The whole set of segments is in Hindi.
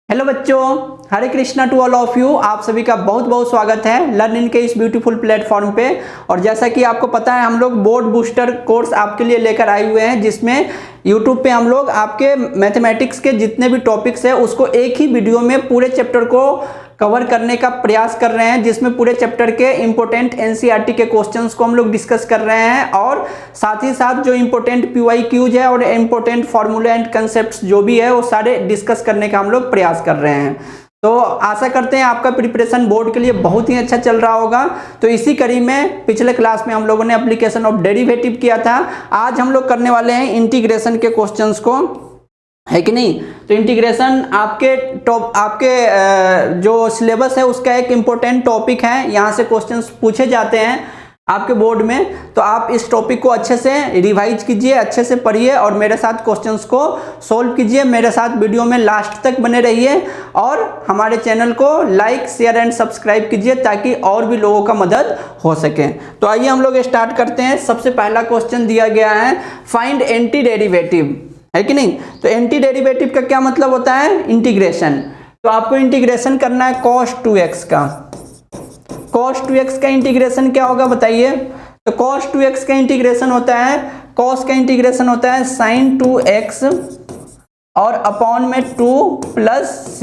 हेलो बच्चों, Hare Krishna to all of you. आप सभी का बहुत बहुत स्वागत है लर्निंग के इस ब्यूटीफुल प्लेटफॉर्म पे। और जैसा कि आपको पता है, हम लोग बोर्ड बूस्टर कोर्स आपके लिए लेकर आए हुए हैं, जिसमें यूट्यूब पे हम लोग आपके मैथमेटिक्स के जितने भी टॉपिक्स हैं उसको एक ही वीडियो में पूरे चैप्टर को कवर करने का प्रयास कर रहे हैं, जिसमें पूरे चैप्टर के इंपॉर्टेंट एनसीईआरटी के क्वेश्चंस को हम लोग डिस्कस कर रहे हैं और साथ ही साथ जो इंपॉर्टेंट पीवाईक्यूज है और इंपॉर्टेंट फॉर्मूला एंड कंसेप्ट्स जो भी है वो सारे डिस्कस करने का हम लोग प्रयास कर रहे हैं। तो आशा करते हैं आपका प्रिपरेशन बोर्ड के लिए बहुत ही अच्छा चल रहा होगा। तो इसी कड़ी में पिछले क्लास में हम लोगों ने एप्लीकेशन ऑफ डेरिवेटिव किया था। आज हम लोग करने वाले हैं इंटीग्रेशन के क्वेश्चंस को, है कि नहीं। तो इंटीग्रेशन आपके जो सिलेबस है उसका एक इम्पोर्टेंट टॉपिक है। यहाँ से क्वेश्चंस पूछे जाते हैं आपके बोर्ड में। तो आप इस टॉपिक को अच्छे से रिवाइज कीजिए, अच्छे से पढ़िए और मेरे साथ क्वेश्चंस को सोल्व कीजिए। मेरे साथ वीडियो में लास्ट तक बने रहिए और हमारे चैनल को लाइक शेयर एंड सब्सक्राइब कीजिए ताकि और भी लोगों का मदद हो सके। तो आइए हम लोग स्टार्ट करते हैं। सबसे पहला क्वेश्चन दिया गया है, फाइंड एंटी डेरिवेटिव, है कि नहीं। तो एंटी डेरिवेटिव का क्या मतलब होता है, इंटीग्रेशन। तो आपको इंटीग्रेशन करना है cos 2x का। cos 2x का इंटीग्रेशन क्या होगा बताइए। तो cos 2x का इंटीग्रेशन होता है, cos का इंटीग्रेशन होता है sin 2x और अपॉन में 2 प्लस c,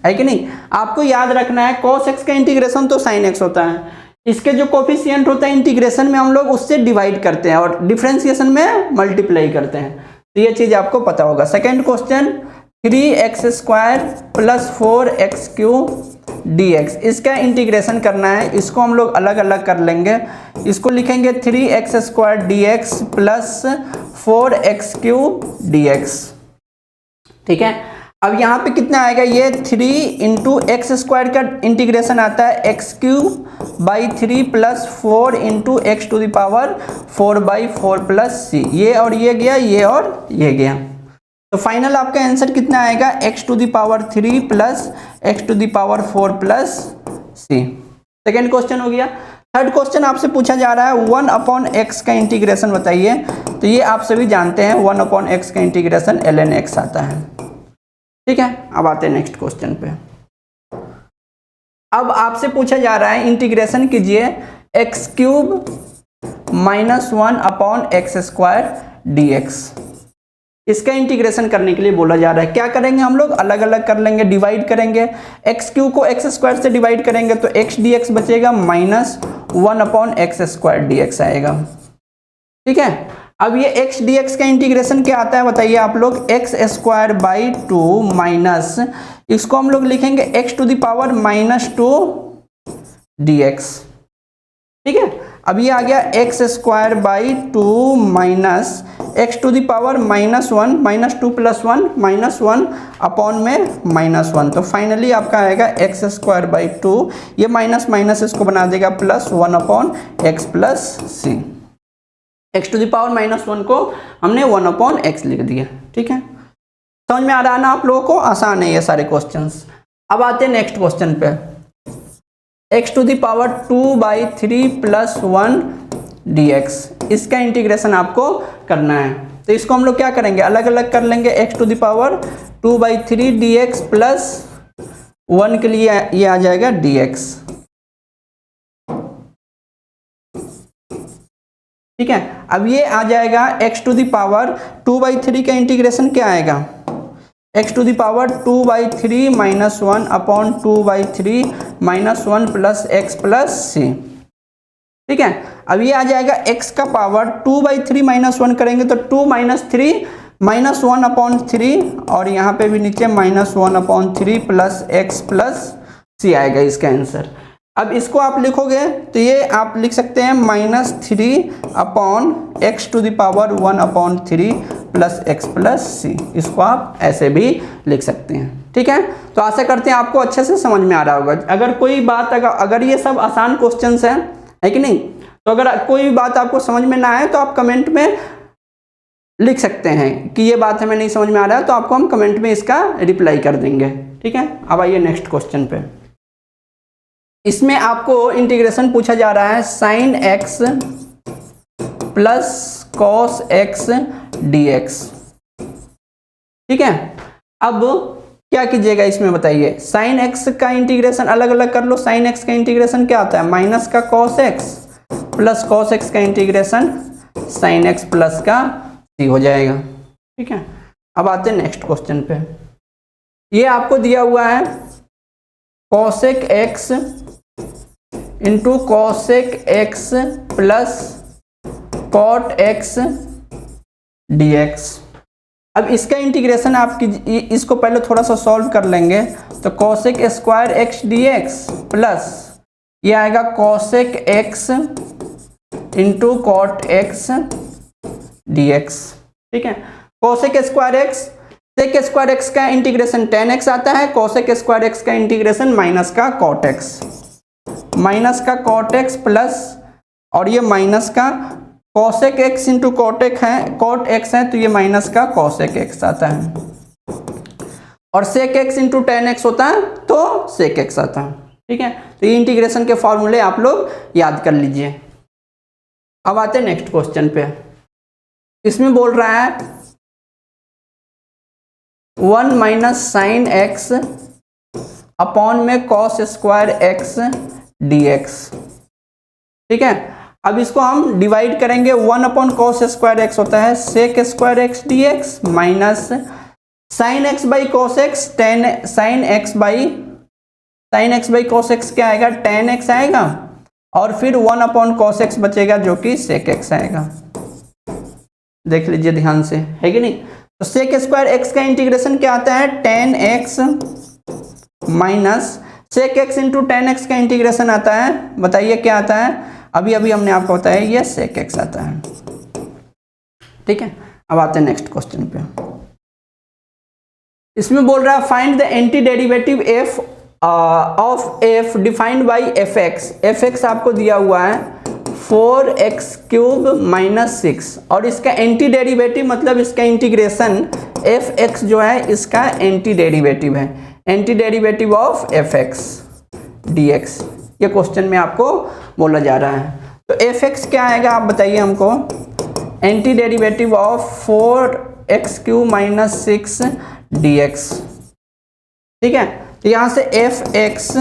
है कि नहीं। आपको याद रखना है cos x का इंटीग्रेशन तो sin x होता है। इसके जो कोफिशिएंट होता है इंटीग्रेशन में हम लोग उससे डिवाइड करते हैं और डिफरेंशिएशन में मल्टीप्लाई करते हैं। तो ये चीज आपको पता होगा। Second question, 3x² plus 4x³ dx, इसका इंटीग्रेशन करना है। इसको हम लोग अलग अलग कर लेंगे। इसको लिखेंगे 3x² dx plus 4x³ dx, ठीक है। अब यहाँ पे कितना आएगा, ये 3 इंटू x² का इंटीग्रेशन आता है x³/3 plus 4 into x⁴/4 plus c। ये और ये गया, ये और ये गया। तो फाइनल आपका आंसर कितना आएगा, x⁴ plus x⁴ plus c। Second question हो गया। थर्ड क्वेश्चन आपसे पूछा जा रहा है 1/x का इंटीग्रेशन बताइए। तो ये आप सभी जानते हैं 1/x का इंटीग्रेशन ln x आता है, ठीक है। अब आते हैं नेक्स्ट क्वेश्चन पे। अब आपसे पूछा जा रहा है इंटीग्रेशन कीजिए x³ - 1/x² dx। इसका इंटीग्रेशन करने के लिए बोला जा रहा है। क्या करेंगे हम लोग, अलग अलग कर लेंगे, डिवाइड करेंगे। x³ को x² से डिवाइड करेंगे तो x dx बचेगा, माइनस 1/x² dx आएगा, ठीक है। अब ये x dx का इंटीग्रेशन क्या आता है बताइए आप लोग, x²/2 माइनस, इसको हम लोग लिखेंगे x⁻⁻2 dx, ठीक है। अब ये आ गया x²/2 माइनस x⁻⁻1 -2 + 1 -1 अपॉन में -1। तो फाइनली आपका आएगा x²/2, ये माइनस माइनस इसको बना देगा plus 1/x plus c। x⁻⁻1 को हमने 1/x लिख दिया, ठीक है। समझ में आ रहा है ना आप लोगों को, आसान है ये सारे क्वेश्चंस। अब आते हैं नेक्स्ट क्वेश्चन पे, x⁻2/3 + 1 dx, इसका इंटीग्रेशन आपको करना है। तो इसको हम लोग क्या करेंगे, अलग अलग कर लेंगे। x⁻2/3 dx प्लस 1 के लिए ये आ जाएगा dx, ठीक है। अब ये आ जाएगा x⁻2/3 का इंटीग्रेशन क्या आएगा, x⁻2/3 - 1/2/3 -1 plus x plus c, ठीक है। अब ये आ जाएगा x का पावर 2/3 -1 करेंगे तो 2 - 3 -1/3 और यहाँ पे भी नीचे -1/3 प्लस x प्लस c आएगा इसका आंसर। अब इसको आप लिखोगे तो ये आप लिख सकते हैं -3/x⁻1/3 plus x plus c। इसको आप ऐसे भी लिख सकते हैं, ठीक है। तो आशा करते हैं आपको अच्छे से समझ में आ रहा होगा। अगर कोई बात अगर ये सब आसान क्वेश्चंस हैं, है कि नहीं, तो अगर कोई बात आपको समझ में ना आए तो आप कमेंट में लिख सकते हैं कि ये बात हमें नहीं समझ में आ रहा है, तो आपको हम कमेंट में इसका रिप्लाई कर देंगे, ठीक है। अब आइए नेक्स्ट क्वेश्चन पे। इसमें आपको इंटीग्रेशन पूछा जा रहा है sin x plus cos x dx, ठीक है। अब क्या कीजिएगा इसमें बताइए, साइन एक्स का इंटीग्रेशन अलग अलग कर लो। साइन एक्स का इंटीग्रेशन क्या होता है, माइनस का cos x plus cos x का इंटीग्रेशन साइन एक्स प्लस का सी हो जाएगा। ठीक है, अब आते हैं नेक्स्ट क्वेश्चन पे। ये आपको दिया हुआ है cosec x into cosec x plus cot x dx। अब इसका इंटीग्रेशन आप इसको पहले थोड़ा सा सॉल्व कर लेंगे तो cosec square x dx plus ये आएगा cosec x into cot x dx। ठीक है, cosec square x, sec square x का इंटीग्रेशन tan x आता है, कॉसेक स्क्वायर एक्स का इंटीग्रेशन माइनस का कॉट एक्स, माइनस का कॉट एक्स प्लस और ये माइनस का cosec x into cot x है तो ये माइनस का कॉसेक एक्स आता है, और sec x into tan x होता है तो सेक एक्स आता है। ठीक है, तो ये इंटीग्रेशन के फॉर्मूले आप लोग याद कर लीजिए। अब आते हैं नेक्स्ट क्वेश्चन पे। इसमें बोल रहा है 1 माइनस साइन एक्स अपॉन में कॉस स्क्वायर एक्स dx। ठीक है, अब इसको हम डिवाइड करेंगे, 1 अपॉन कॉस स्क्वायर एक्स होता है sec square x dx minus sine x by cos x tan sine x by cos x क्या आएगा, टेन एक्स आएगा, और फिर 1 अपॉन कॉस एक्स बचेगा जो कि सेक एक्स आएगा। देख लीजिए ध्यान से, है कि नहीं। तो सेक स्क्वायर एक्स का इंटीग्रेशन क्या आता है, tan x minus sec x into tan x का इंटीग्रेशन आता है, बताइए क्या आता है, अभी हमने आपको बताया ये सेक एक्स आता है। ठीक है, अब आते हैं नेक्स्ट क्वेश्चन पे। इसमें बोल रहा है find the anti derivative F of F defined by F x आपको दिया हुआ है 4x³ माइनस 6, और इसका एंटी डेरिवेटिव मतलब इसका इंटीग्रेशन एफ एक्स जो है इसका एंटी डेरिवेटिव है, anti derivative of F x dx। ये क्वेश्चन में आपको बोला जा रहा है। तो एफ एक्स क्या आएगा आप बताइए हमको, anti derivative of 4x³ minus 6 dx। ठीक है, तो यहाँ से एफ एक्स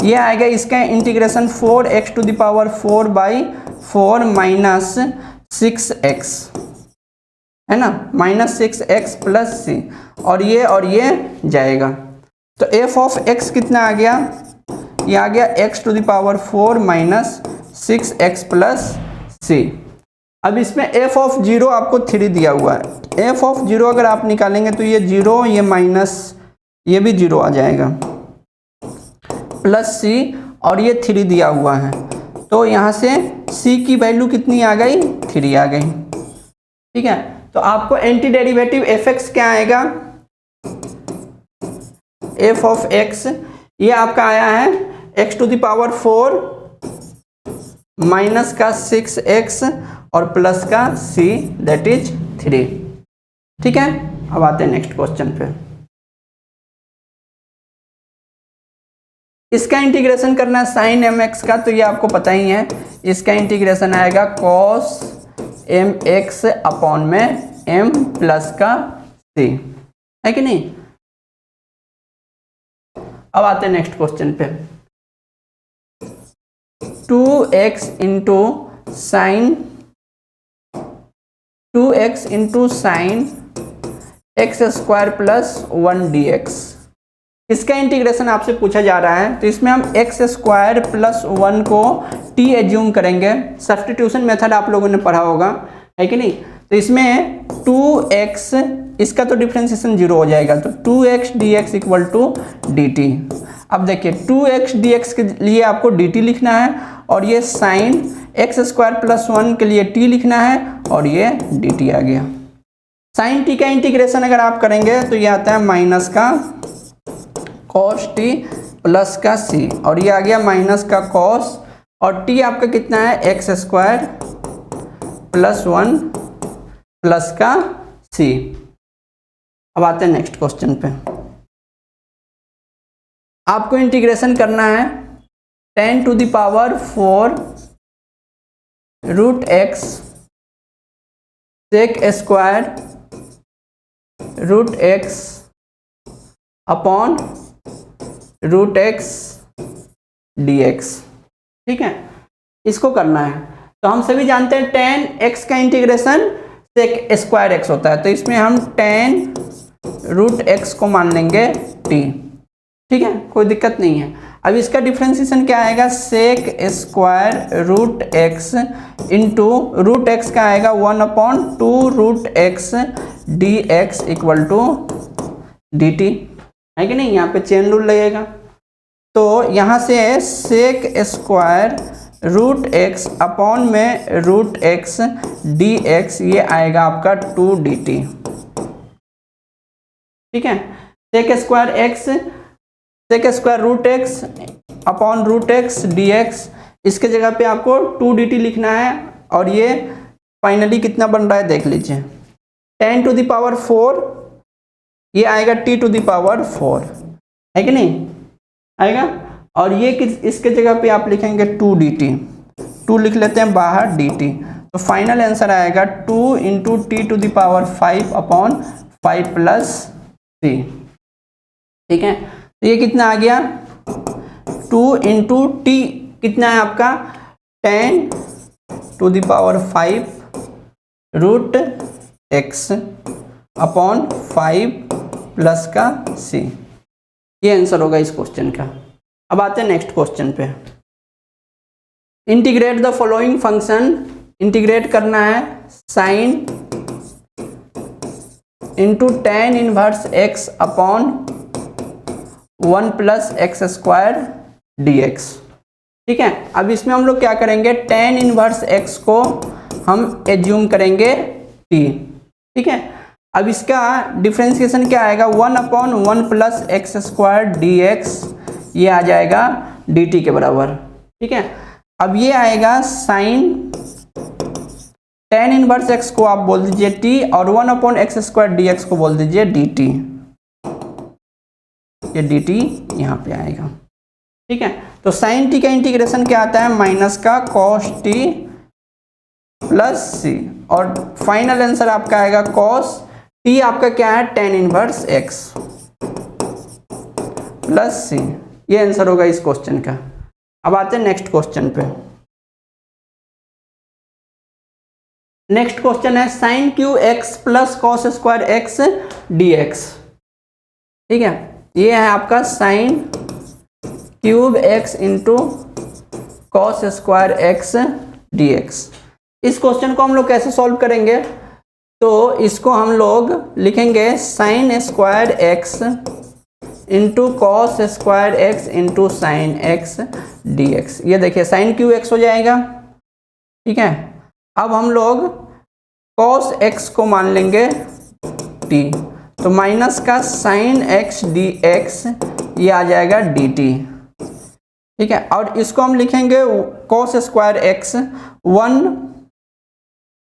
ये आएगा, इसका integration 4x⁴ by 4 minus 6x है ना, माइनस 6x प्लस सी, और ये जाएगा। तो एफ ऑफ एक्स कितना आ गया, ये आ गया x⁴ माइनस 6x प्लस सी। अब इसमें एफ ऑफ 0 आपको 3 दिया हुआ है, एफ ऑफ 0 अगर आप निकालेंगे तो ये 0 ये माइनस ये भी 0 आ जाएगा प्लस सी, और ये 3 दिया हुआ है, तो यहाँ से सी की वैल्यू कितनी आ गई, 3 आ गई। ठीक है, तो आपको एंटी डेरिवेटिव एफ एक्स क्या आएगा, एफ ऑफ एक्स ये आपका आया है x⁴ माइनस का 6x और प्लस का c दैट इज 3। ठीक है, अब आते हैं नेक्स्ट क्वेश्चन पे। इसका इंटीग्रेशन करना है साइन mx का, तो ये आपको पता ही है, इसका इंटीग्रेशन आएगा cos mx अपॉन में m प्लस का c, है कि नहीं। अब आते हैं नेक्स्ट क्वेश्चन पे। 2x into sine x² plus 1 dx। इसका इंटीग्रेशन आपसे पूछा जा रहा है, तो इसमें हम x² प्लस 1 को t एज्यूम करेंगे, सब्स्टिट्यूशन मेथड आप लोगों ने पढ़ा होगा, है कि नहीं। तो इसमें 2x इसका तो डिफरेंशिएशन 0 हो जाएगा, तो 2x dx equal to dt। अब देखिए 2x dx के लिए आपको dt लिखना है, और ये साइन x² प्लस 1 के लिए t लिखना है, और ये dt आ गया। साइन t का इंटीग्रेशन अगर आप करेंगे तो ये आता है माइनस का cos t प्लस का c, और ये आ गया माइनस का cos, और t आपका कितना है x² प्लस 1 प्लस का c। अब आते हैं नेक्स्ट क्वेश्चन पे। आपको इंटीग्रेशन करना है 10⁴ root x sec square root x upon root x D x. ठीक है, इसको करना है। तो हम सभी जानते हैं टेन एक्स का इंटीग्रेशन सेक स्क्वायर एक्स होता है, तो इसमें हम टेन रूट एक्स को मान लेंगे टी। ठीक है, कोई दिक्कत नहीं है। अब इसका डिफ्रेंसिएशन क्या आएगा, sec square root x into root x का आएगा 1/2 root x D x equal to d t, है कि नहीं। यहाँ पे चेन रूल लगेगा, तो यहाँ से sec square root x upon में रूट एक्स डी एक्स, ये आएगा आपका 2 डी टी। ठीक है, sec square root x upon root x D x, इसके जगह पे आपको 2 डी टी लिखना है। और ये फाइनली कितना बन रहा है देख लीजिए, 10 टू द पावर 4, ये आएगा t टू द पावर 4, है कि नहीं आएगा। और ये इसके जगह पे आप लिखेंगे 2 डी टी, 2 लिख लेते हैं बाहर डी टी, तो फाइनल आंसर आएगा 2 into t to the power 5 upon 5 plus 3। ठीक है, तो ये कितना आ गया, 2 इंटू टी कितना है आपका 10 to the power 5 root x upon 5 plus का सी। ये आंसर होगा इस क्वेश्चन का। अब आते हैं नेक्स्ट क्वेश्चन पे। Integrate the following function, integrate करना है sine into ten inverse X upon 1 plus x square D x. ठीक है, अब इसमें हम लोग क्या करेंगे, टेन इनवर्स एक्स को हम एज्यूम करेंगे टी। ठीक है, अब इसका डिफ्रेंसिएशन क्या आएगा, 1/1 plus x square D x, ये आ जाएगा डी टी के बराबर। ठीक है, अब ये आएगा साइन टेन इनवर्स एक्स को आप बोल दीजिए टी, और 1/x स्क्वायर डी एक्स को बोल दीजिए डी टी। ये डी टी यहाँ पे आएगा। ठीक है, तो साइन टी का इंटीग्रेशन क्या आता है, माइनस का कॉस टी प्लस सी, और फाइनल आंसर आपका आएगा कॉस टी आपका क्या है, टेन इनवर्स एक्स प्लस सी। ये आंसर होगा इस क्वेश्चन का। अब आते हैं नेक्स्ट क्वेश्चन पे। नेक्स्ट क्वेश्चन है sine cube x plus cos square x D x. ठीक है, ये है आपका sine cube x into cos square x D x. इस क्वेश्चन को हम लोग कैसे सॉल्व करेंगे, तो इसको हम लोग लिखेंगे sine square x into cos square x into sine x D x. ये देखिए साइन क्यू एक्स हो जाएगा। ठीक है, अब हम लोग कॉस एक्स को मान लेंगे टी, तो माइनस का साइन एक्स डी एक्स, ये आ जाएगा डी टी। ठीक है, और इसको हम लिखेंगे cos square x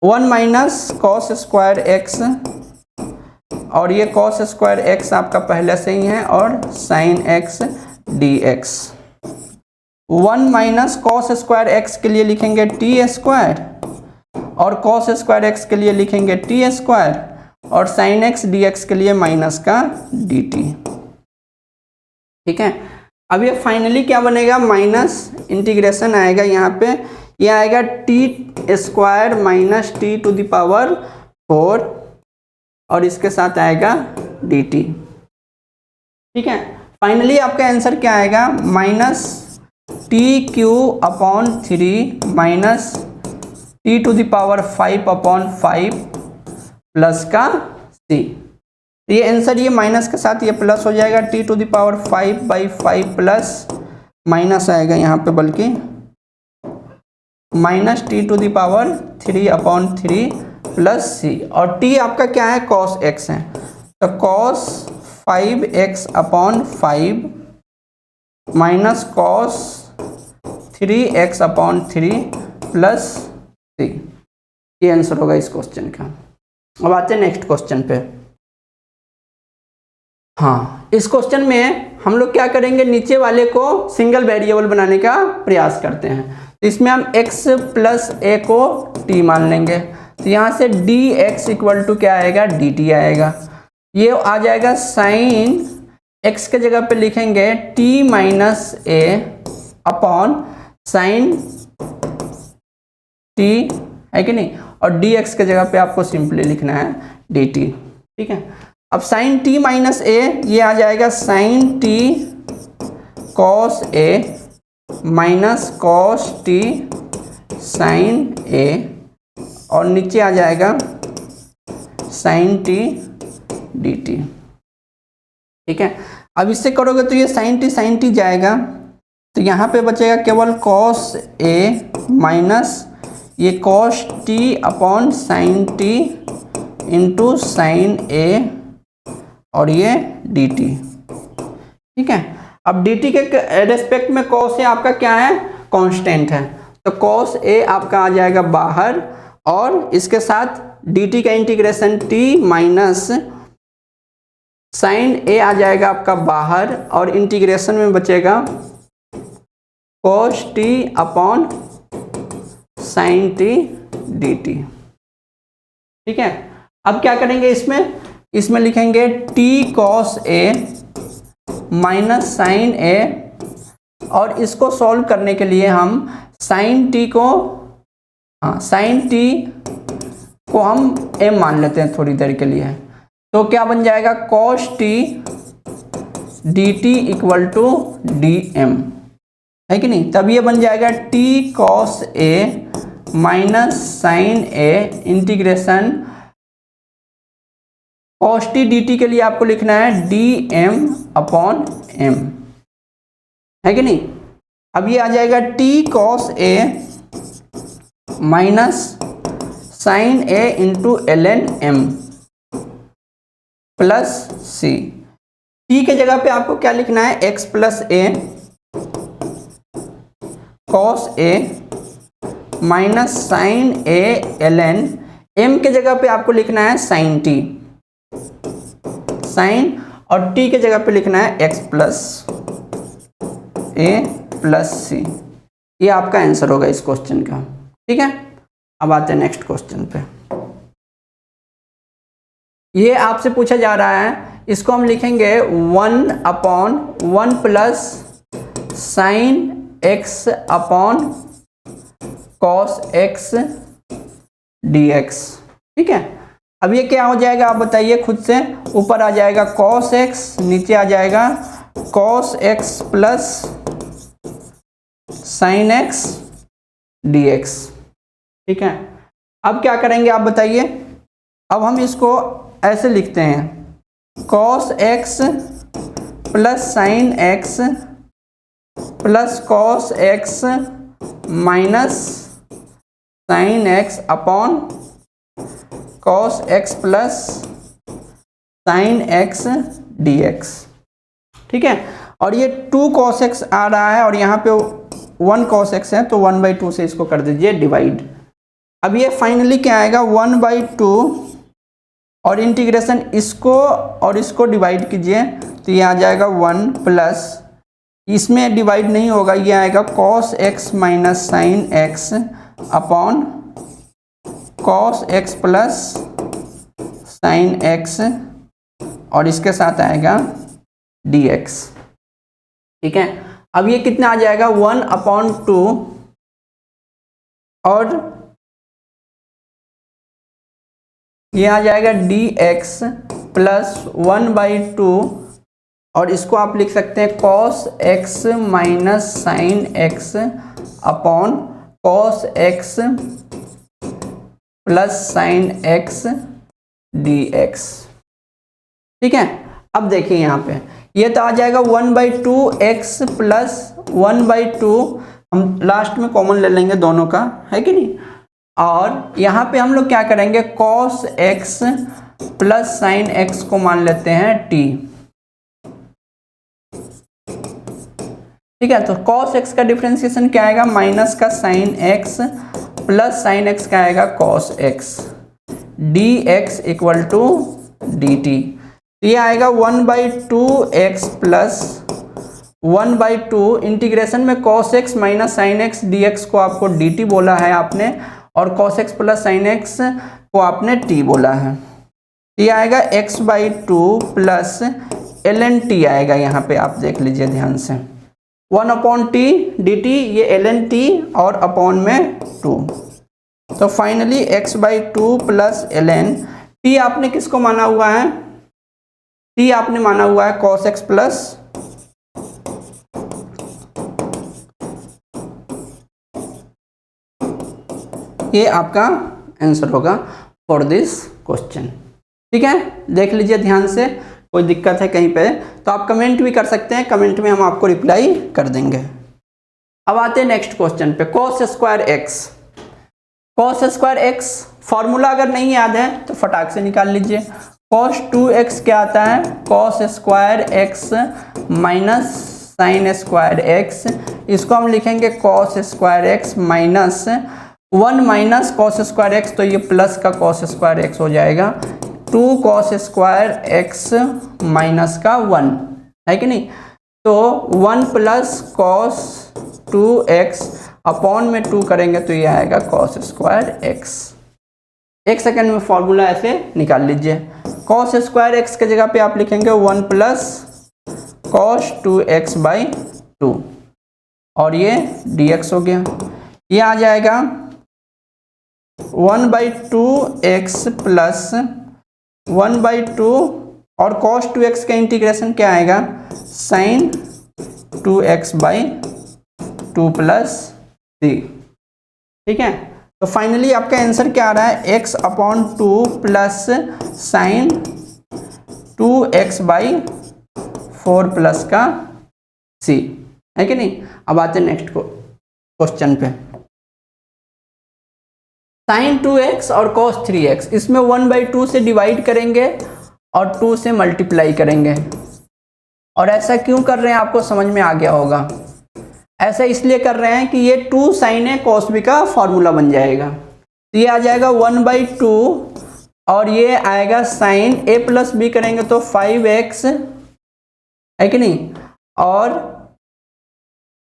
1 minus cos square x, और ये कॉस स्क्वायर एक्स आपका पहले से ही है, और sine x D x. 1 minus cos square x के लिए लिखेंगे टी स्क्वायर, और कॉस स्क्वायर एक्स के लिए लिखेंगे टी स्क्वायर, और साइन एक्स डी एक्स के लिए माइनस का डी टी। ठीक है, अब ये फाइनली क्या बनेगा, माइनस इंटीग्रेशन आएगा यहाँ पे, ये आएगा t square minus T to the power 4, और इसके साथ आएगा डी टी। ठीक है, फाइनली आपका आंसर क्या आएगा, minus T Q upon 3 minus T to the power 5/5 plus का सी। ये आंसर, ये माइनस के साथ ये प्लस हो जाएगा, T to the power 5/5 plus minus आएगा यहाँ पे, बल्कि minus T to the power 3/3 plus C, और टी आपका क्या है, कॉस एक्स है, तो cos 5x/5 minus cos 3x/3 plus सी। ये आंसर होगा इस क्वेश्चन का। अब आते हैं नेक्स्ट क्वेश्चन पे। हाँ, इस क्वेश्चन में हम लोग क्या करेंगे, नीचे वाले को सिंगल वेरिएबल बनाने का प्रयास करते हैं। तो इसमें हम x प्लस a को t मान लेंगे, तो यहाँ से dx इक्वल टू क्या आएगा, dt आएगा। ये आ जाएगा साइन x के जगह पे लिखेंगे t minus A upon sine t, है कि नहीं, और dx के जगह पे आपको सिंपली लिखना है dt। ठीक है, अब साइन t माइनस ए ये आ जाएगा sign t cos A minus cos t sign A, और नीचे आ जाएगा साइन t dt। ठीक है, अब इससे करोगे तो ये साइन t जाएगा, तो यहाँ पे बचेगा केवल कॉस ए माइनस ये cos t upon sine t into sine A और ये dt। ठीक है, अब dt के रेस्पेक्ट में कॉस ए आपका क्या है, कांस्टेंट है, तो कॉस ए आपका आ जाएगा बाहर, और इसके साथ dt का इंटीग्रेशन t माइनस साइन ए आ जाएगा आपका बाहर, और इंटीग्रेशन में बचेगा cos t upon sine t dt। ठीक है, अब क्या करेंगे, इसमें लिखेंगे t cos a minus sine A, और इसको सॉल्व करने के लिए हम साइन t को हम m मान लेते हैं थोड़ी देर के लिए, तो क्या बन जाएगा cos t dt equal to dm, है कि नहीं। तब ये बन जाएगा t cos a minus sine a integration cos t dt के लिए आपको लिखना है dm अपॉन m, है कि नहीं। अब ये आ जाएगा t cos a minus sine a into ln m plus c। t के जगह पे आपको क्या लिखना है, x plus a cos a minus sine a ln m के जगह पे आपको लिखना है साइन t, साइन, और t के जगह पे लिखना है x plus a plus c। ये आपका आंसर होगा इस क्वेश्चन का। ठीक है, अब आते हैं नेक्स्ट क्वेश्चन पे। ये आपसे पूछा जा रहा है, इसको हम लिखेंगे 1 upon 1 plus sine x upon cos x dx। ठीक है, अब ये क्या हो जाएगा आप बताइए खुद से, ऊपर आ जाएगा cos x, नीचे आ जाएगा cos x plus sine x dx। ठीक है, अब क्या करेंगे आप बताइए, अब हम इसको ऐसे लिखते हैं cos x plus sine x plus cos x minus sine x upon cos x plus sine x dx। ठीक है, और ये 2 cos x आ रहा है, और यहाँ पे 1 cos x है, तो 1/2 से इसको कर दीजिए डिवाइड। अब ये फाइनली क्या आएगा, 1/2, और इंटीग्रेशन इसको और इसको डिवाइड कीजिए, तो ये आ जाएगा 1 प्लस, इसमें डिवाइड नहीं होगा, ये आएगा cos x minus sine x upon cos x plus sine x, और इसके साथ आएगा dx। ठीक है, अब ये कितना आ जाएगा 1/2, और ये आ जाएगा dx प्लस 1/2, और इसको आप लिख सकते हैं cos x minus sine x upon cos x plus sine x dx। ठीक है, अब देखिए यहाँ पे ये तो आ जाएगा 1/2x प्लस 1/2, हम लास्ट में कॉमन ले लेंगे दोनों का, है कि नहीं, और यहाँ पे हम लोग क्या करेंगे, cos x plus sine x को मान लेते हैं t। ठीक है, तो cos x का डिफरेंशिएशन क्या आएगा, माइनस का sine x plus sine x का आएगा cos x dx equal to dt। ये आएगा 1/2x प्लस 1/2 इंटीग्रेशन में cos x minus sine x dx को आपको dt बोला है आपने, और cos x plus sine x को आपने t बोला है। ये आएगा x/2 प्लस ln t आएगा यहाँ पे, आप देख लीजिए ध्यान से, 1/t dt, ये ln t और अपॉन में 2। तो finally x/2 plus ln t आपने किसको माना हुआ है, t आपने माना हुआ है cos x प्लस ये आपका आंसर होगा फॉर दिस क्वेश्चन। ठीक है, देख लीजिए ध्यान से, कोई दिक्कत है कहीं पे तो आप कमेंट भी कर सकते हैं, कमेंट में हम आपको रिप्लाई कर देंगे। अब आते हैं नेक्स्ट क्वेश्चन पे, cos square x. cos square x formula अगर नहीं याद है तो फटाक से निकाल लीजिए। cos 2x क्या आता है, cos square x minus sine square x, इसको हम लिखेंगे cos square x minus 1 minus cos square x, तो ये प्लस का cos स्क्वायर एक्स हो जाएगा, 2 cos स्क्वायर एक्स माइनस का 1 है कि नहीं, तो 1 प्लस cos 2x अपॉन में 2 करेंगे तो ये आएगा cos स्क्वायर एक्स। एक सेकंड में फॉर्मूला ऐसे निकाल लीजिए, cos स्क्वायर एक्स के जगह पे आप लिखेंगे 1 प्लस cos 2x/2 और ये dx हो गया, ये आ जाएगा 1/2x प्लस 1/2 और cos 2x का इंटीग्रेशन क्या आएगा, sin 2x/2 प्लस 3। ठीक है, तो फाइनली आपका आंसर क्या आ रहा है, x/2 plus sin 2x/4 plus का c, है कि नहीं। अब आते हैं नेक्स्ट क्वेश्चन पे, sin 2x और cos 3x, इसमें 1/2 से डिवाइड करेंगे और 2 से मल्टीप्लाई करेंगे, और ऐसा क्यों कर रहे हैं आपको समझ में आ गया होगा। ऐसा इसलिए कर रहे हैं कि ये 2 sin a cos b का फॉर्मूला बन जाएगा, तो ये आ जाएगा 1/2 और ये आएगा sin a प्लस b करेंगे तो 5x, है कि नहीं, और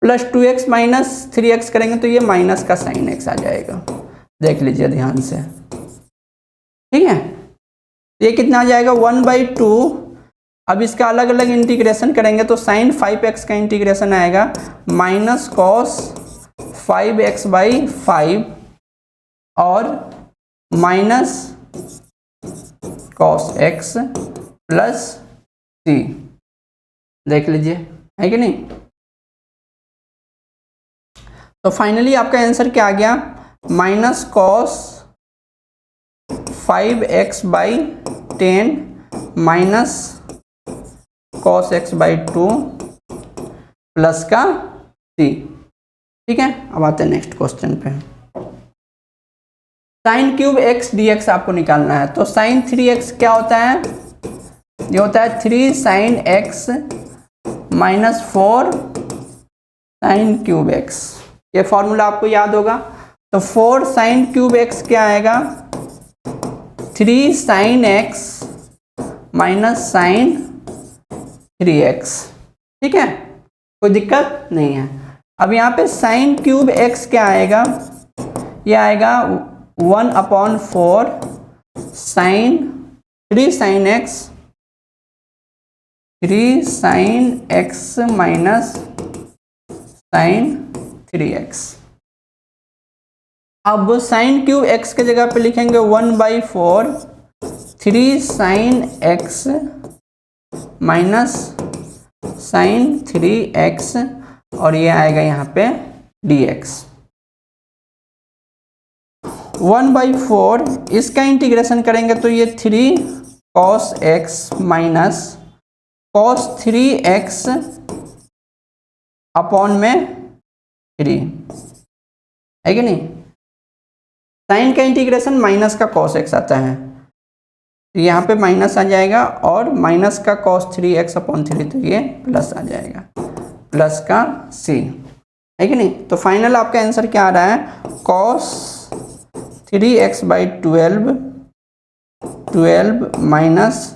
प्लस 2x माइनस 3x करेंगे तो ये माइनस का sin x आ जाएगा, देख लीजिए ध्यान से। ठीक है, ये कितना आ जाएगा 1/2, अब इसका अलग अलग इंटीग्रेशन करेंगे तो sin 5x का इंटीग्रेशन आएगा माइनस cos 5x/5 और minus cos x plus c, देख लीजिए, है कि नहीं। तो फाइनली आपका आंसर क्या आ गया, minus cos 5x/10 minus cos x/2 plus का c। ठीक है, अब आते हैं नेक्स्ट क्वेश्चन पे, sin क्यूब x dx आपको निकालना है, तो sin 3x क्या होता है, ये होता है 3 sin x minus 4 sin cube x, ये फॉर्मूला आपको याद होगा। तो 4 sin क्यूब x क्या आएगा, 3 sin x minus sin 3x। ठीक है, कोई दिक्कत नहीं है। अब यहाँ पे sin क्यूब x क्या आएगा, ये आएगा 1/4 sin 3 sin x, 3 sin x minus sin 3x। अब sin क्यूब x के जगह पे लिखेंगे 1/4 3 sin x minus sin 3x और ये आएगा यहाँ पे dx। 1/4 इसका इंटीग्रेशन करेंगे तो ये 3 cos x minus cos 3x upon में 3, है कि नहीं। साइन का इंटीग्रेशन माइनस का cos x आता है, यहाँ पे माइनस आ जाएगा और माइनस का cos 3x अपॉन 3, तो ये प्लस आ जाएगा, प्लस का c, है कि नहीं। तो फाइनल आपका आंसर क्या आ रहा है, cos 3x/12 minus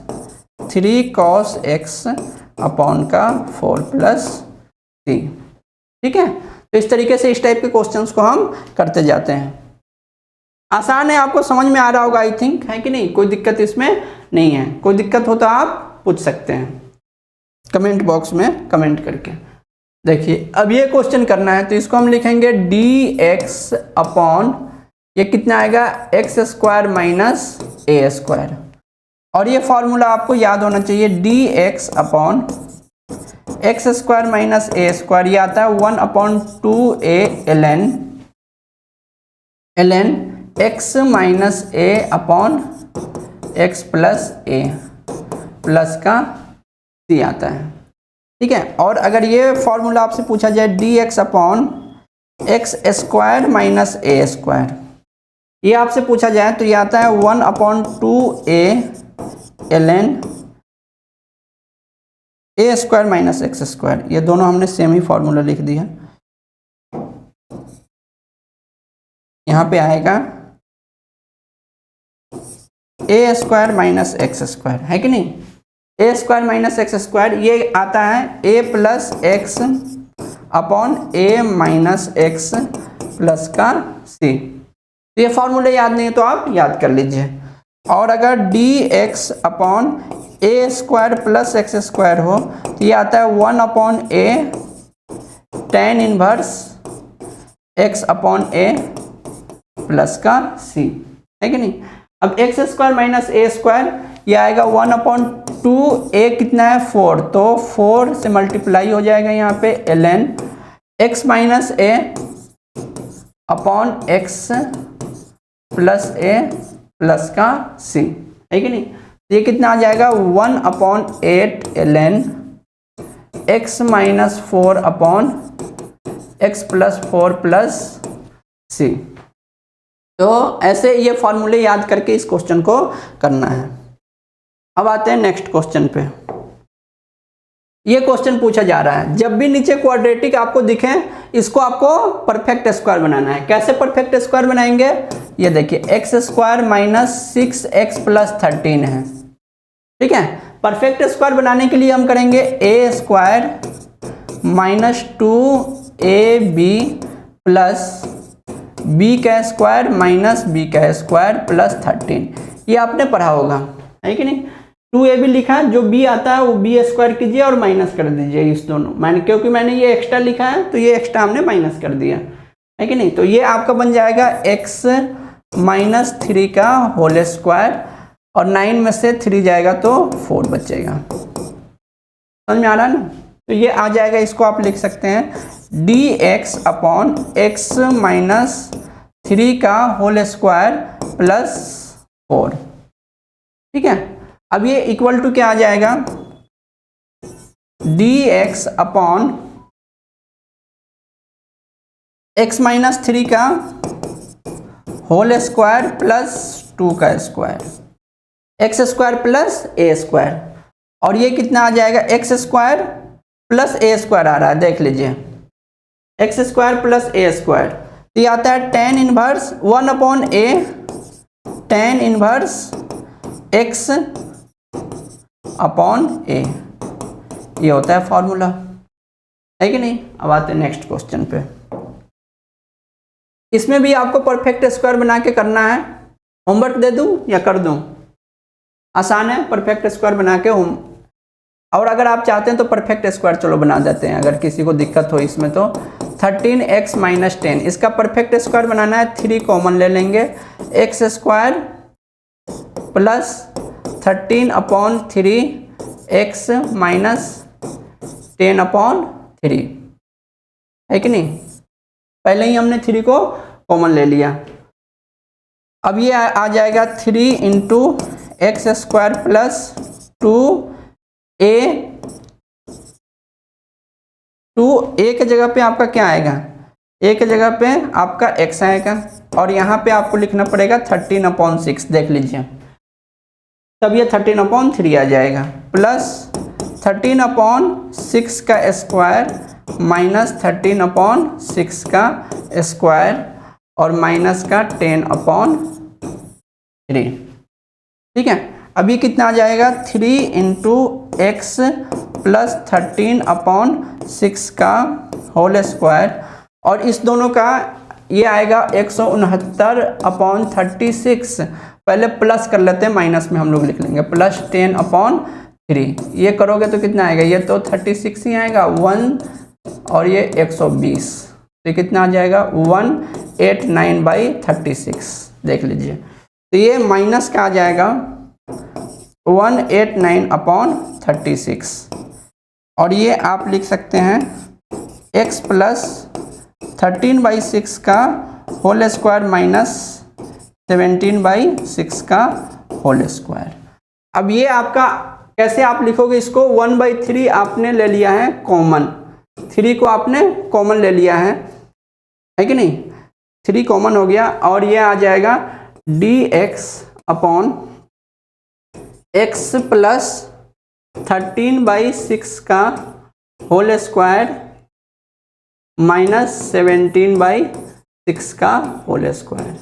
3 cos x upon का 4 प्लस c। ठीक है, तो इस तरीके से इस टाइप के क्वेश्चंस को हम करते जाते हैं। आसान है, आपको समझ में आ रहा होगा आई थिंक, है कि नहीं, कोई दिक्कत इसमें नहीं है। कोई दिक्कत हो तो आप पूछ सकते हैं। कमेंट बॉक्स में कमेंट करके। देखिए अब ये क्वेश्चन करना है तो इसको हम लिखेंगे dx अपॉन ये कितना आएगा एक्स स्क्वायर माइनस ए स्क्वायर, और ये फॉर्मूला आपको याद होना चाहिए dx upon X square minus ए स्क्वायर, ये आता है 1/2a ln x minus A upon x plus A plus का c आता है। ठीक है, और अगर ये फॉर्मूला आपसे पूछा जाए dx upon X square minus ए स्क्वायर, ये आपसे पूछा जाए तो ये आता है 1/2a ln ए स्क्वायर माइनस एक्स स्क्वायर, ये दोनों हमने सेम ही फॉर्मूला लिख दिया। यहाँ पे आएगा ए स्क्वायर माइनस एक्स स्क्वायर, है कि नहीं। ए स्क्वायर माइनस एक्स स्क्वायर ये आता है ए प्लस एक्स अपॉन ए माइनस एक्स प्लस का सी। ये फॉर्मूले याद नहीं है तो आप याद कर लीजिए। और अगर D X upon A square plus x square हो तो ये आता है 1/a tan inverse X upon A plus का सी, है कि नहीं। अब एक्स स्क्वायर माइनस ए स्क्वायर ये आएगा 1/2a कितना है 4, तो 4 से मल्टीप्लाई हो जाएगा यहाँ पे ln X minus A upon x plus A plus का सी, है कि नहीं। ये कितना आ जाएगा 1/8 ln X minus 4 upon x plus 4 plus सी। तो ऐसे ये फॉर्मूले याद करके इस क्वेश्चन को करना है। अब आते हैं नेक्स्ट क्वेश्चन पे। ये क्वेश्चन पूछा जा रहा है जब भी नीचे क्वाड्रेटिक आपको दिखे इसको आपको परफेक्ट स्क्वायर बनाना है। कैसे परफेक्ट स्क्वायर बनाएंगे, ये देखिए x square minus 6x plus 13 है। ठीक है, परफेक्ट स्क्वायर बनाने के लिए हम करेंगे A square minus 2ab plus B का स्क्वायर माइनस बी का स्क्वायर प्लस 13, ये आपने पढ़ा होगा, है कि नहीं। 2ab लिखा है, जो b आता है वो b स्क्वायर कीजिए और माइनस कर दीजिए इस दोनों, क्योंकि मैंने ये एक्स्ट्रा लिखा है तो ये एक्स्ट्रा हमने माइनस कर दिया, है कि नहीं। तो ये आपका बन जाएगा x माइनस 3 का होल स्क्वायर, और 9 में से 3 जाएगा तो 4 बचेगा। समझ में आ रहा है ना। तो ये आ जाएगा, इसको आप लिख सकते हैं dx अपॉन एक्स माइनस 3 का होल स्क्वायर प्लस 4। ठीक है, अब ये इक्वल टू क्या आ जाएगा dx अपॉन एक्स माइनस 3 का होल स्क्वायर प्लस 2 का square, X square plus A square, और ये कितना आ जाएगा X square plus A square आ रहा है, देख लीजिए X square plus A square, तो ये आता है tan inverse 1/a tan inverse X upon A, ये होता है फॉर्मूला, है कि नहीं। अब आते हैं नेक्स्ट क्वेश्चन पे। इसमें भी आपको परफेक्ट स्क्वायर बना के करना है। होमवर्क दे दूं या कर दूं, आसान है परफेक्ट स्क्वायर बना के और अगर आप चाहते हैं तो परफेक्ट स्क्वायर चलो बना देते हैं, अगर किसी को दिक्कत हो इसमें तो 13x माइनस 10, इसका परफेक्ट स्क्वायर बनाना है, 3 कॉमन ले लेंगे, x square plus 13/3 x minus 10/3, है कि नहीं। पहले ही हमने 3 को कॉमन ले लिया। अब ये आ जाएगा 3 into x square plus 2a के जगह पे आपका क्या आएगा, a के जगह पे आपका x आएगा, और यहाँ पे आपको लिखना पड़ेगा 13/6, देख लीजिए तब ये 13/3 आ जाएगा, प्लस 13/6 का स्क्वायर माइनस 13/6 का स्क्वायर और माइनस का 10/3। ठीक है, अभी कितना आ जाएगा 3 इंटू एक्स प्लस 13/6 का होल स्क्वायर, और इस दोनों का ये आएगा 169/36, पहले प्लस कर लेते हैं, माइनस में हम लोग लिख लेंगे, प्लस 10/3 3, ये करोगे तो कितना आएगा, ये तो 36 ही आएगा 1 और ये 120, तो कितना आ जाएगा 189/36। देख लीजिए, तो ये माइनस का आ जाएगा 189/36 और ये आप लिख सकते हैं x प्लस 13/6 का होल स्क्वायर माइनस 17/6 का होल स्क्वायर। अब ये आपका कैसे आप लिखोगे इसको, 1/3 आपने ले लिया है कॉमन, 3 को आपने कॉमन ले लिया है कि नहीं, 3 कॉमन हो गया और ये आ जाएगा dx अपॉन x प्लस 13/6 का होल स्क्वायर माइनस 17/6 का होल स्क्वायर,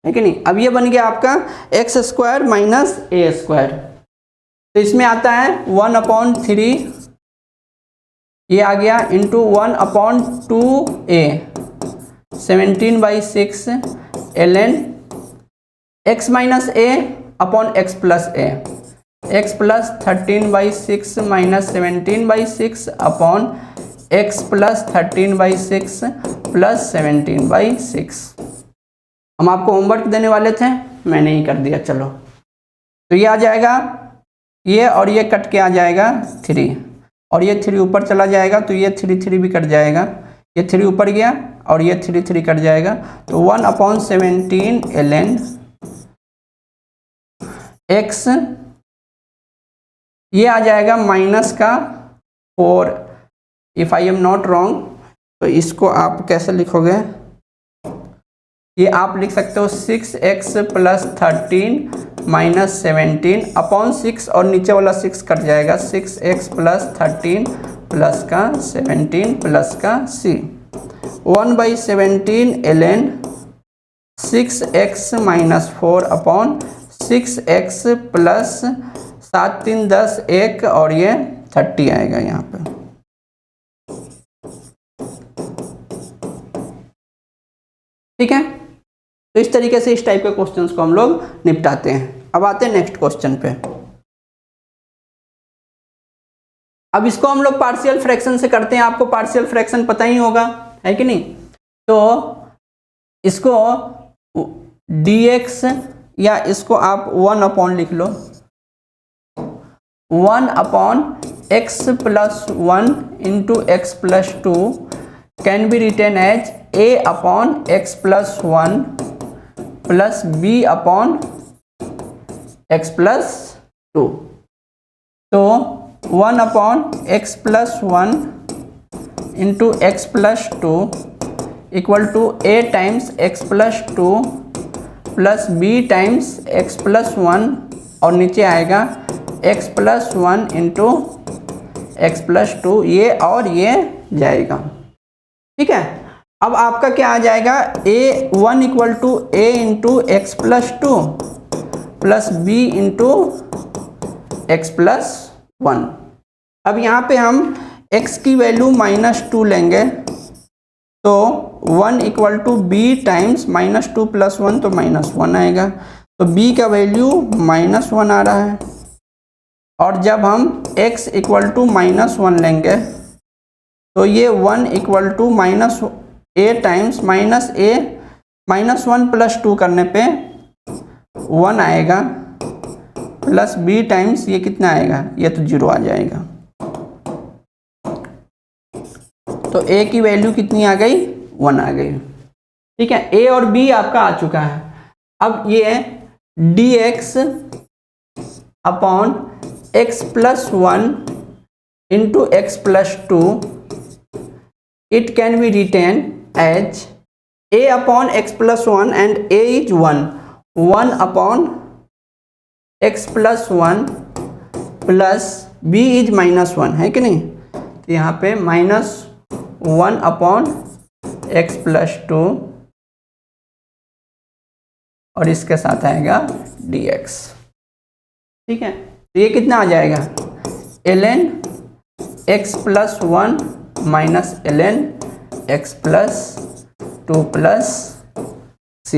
है कि नहीं। अब ये बन गया आपका एक्स स्क्वायर माइनस ए स्क्वायर, तो इसमें आता है 1/3, ये आ गया into 1/2a 17/6 ln x minus A upon x plus A, x plus 13/6 minus 17/6 upon x plus 13/6 plus 17/6। हम आपको होमवर्क देने वाले थे, मैंने ही कर दिया। चलो, तो ये आ जाएगा, ये और ये कट के आ जाएगा 3 और ये 3 ऊपर चला जाएगा तो ये 3 भी कट जाएगा, ये 3 ऊपर गया और ये 3 कट जाएगा, तो 1/17 ln x, ये आ जाएगा माइनस का 4, if I am not wrong. तो इसको आप कैसे लिखोगे, ये आप लिख सकते हो 6x प्लस 13 माइनस 17 अपॉन 6 और नीचे वाला 6 कट जाएगा, 6x प्लस 13 प्लस का 17 प्लस का c, 1/17 ln 6x minus 4 upon 6x plus 7 3 10 1 और ये 30 आएगा यहाँ पे। ठीक है, तो इस तरीके से इस टाइप के क्वेश्चंस को हम लोग निपटाते हैं। अब आते हैं नेक्स्ट क्वेश्चन पे। अब इसको हम लोग पार्शियल फ्रैक्शन से करते हैं, आपको पार्शियल फ्रैक्शन पता ही होगा, है कि नहीं। तो इसको dx या इसको आप 1 लिख लो, 1/x plus 1 into x plus 2 can be written as a/x plus 1 plus b/x plus 2। तो 1/x plus 1 into x plus 2 equal to a times x plus 2 plus b times x plus 1 और नीचे आएगा x plus 1 into x plus 2, ये और ये जाएगा। ठीक है, अब आपका क्या आ जाएगा, a1 equal to a into x plus 2 plus b into x plus 1। अब यहाँ पे हम x की वैल्यू -2 लेंगे, तो 1 equal to b times -2 plus 1 तो -1 आएगा, तो b का वैल्यू -1 आ रहा है। और जब हम x इक्वल टू -1 लेंगे तो ये 1 equal to -a times -1 plus 2 करने पे 1 आएगा, प्लस b टाइम्स ये कितना आएगा, ये तो 0 आ जाएगा। तो a की वैल्यू कितनी आ गई, 1 आ गई। ठीक है, a और b आपका आ चुका है। अब ये dx upon x plus 1 into x plus 2 it can be written as a upon x plus 1 and a is 1 upon x plus 1 plus b is -1, है कि नहीं। तो यहाँ पे -1 अपॉन x प्लस 2 और इसके साथ आएगा dx। ठीक है, तो ये कितना आ जाएगा, ln x plus 1 minus ln x plus 2 plus c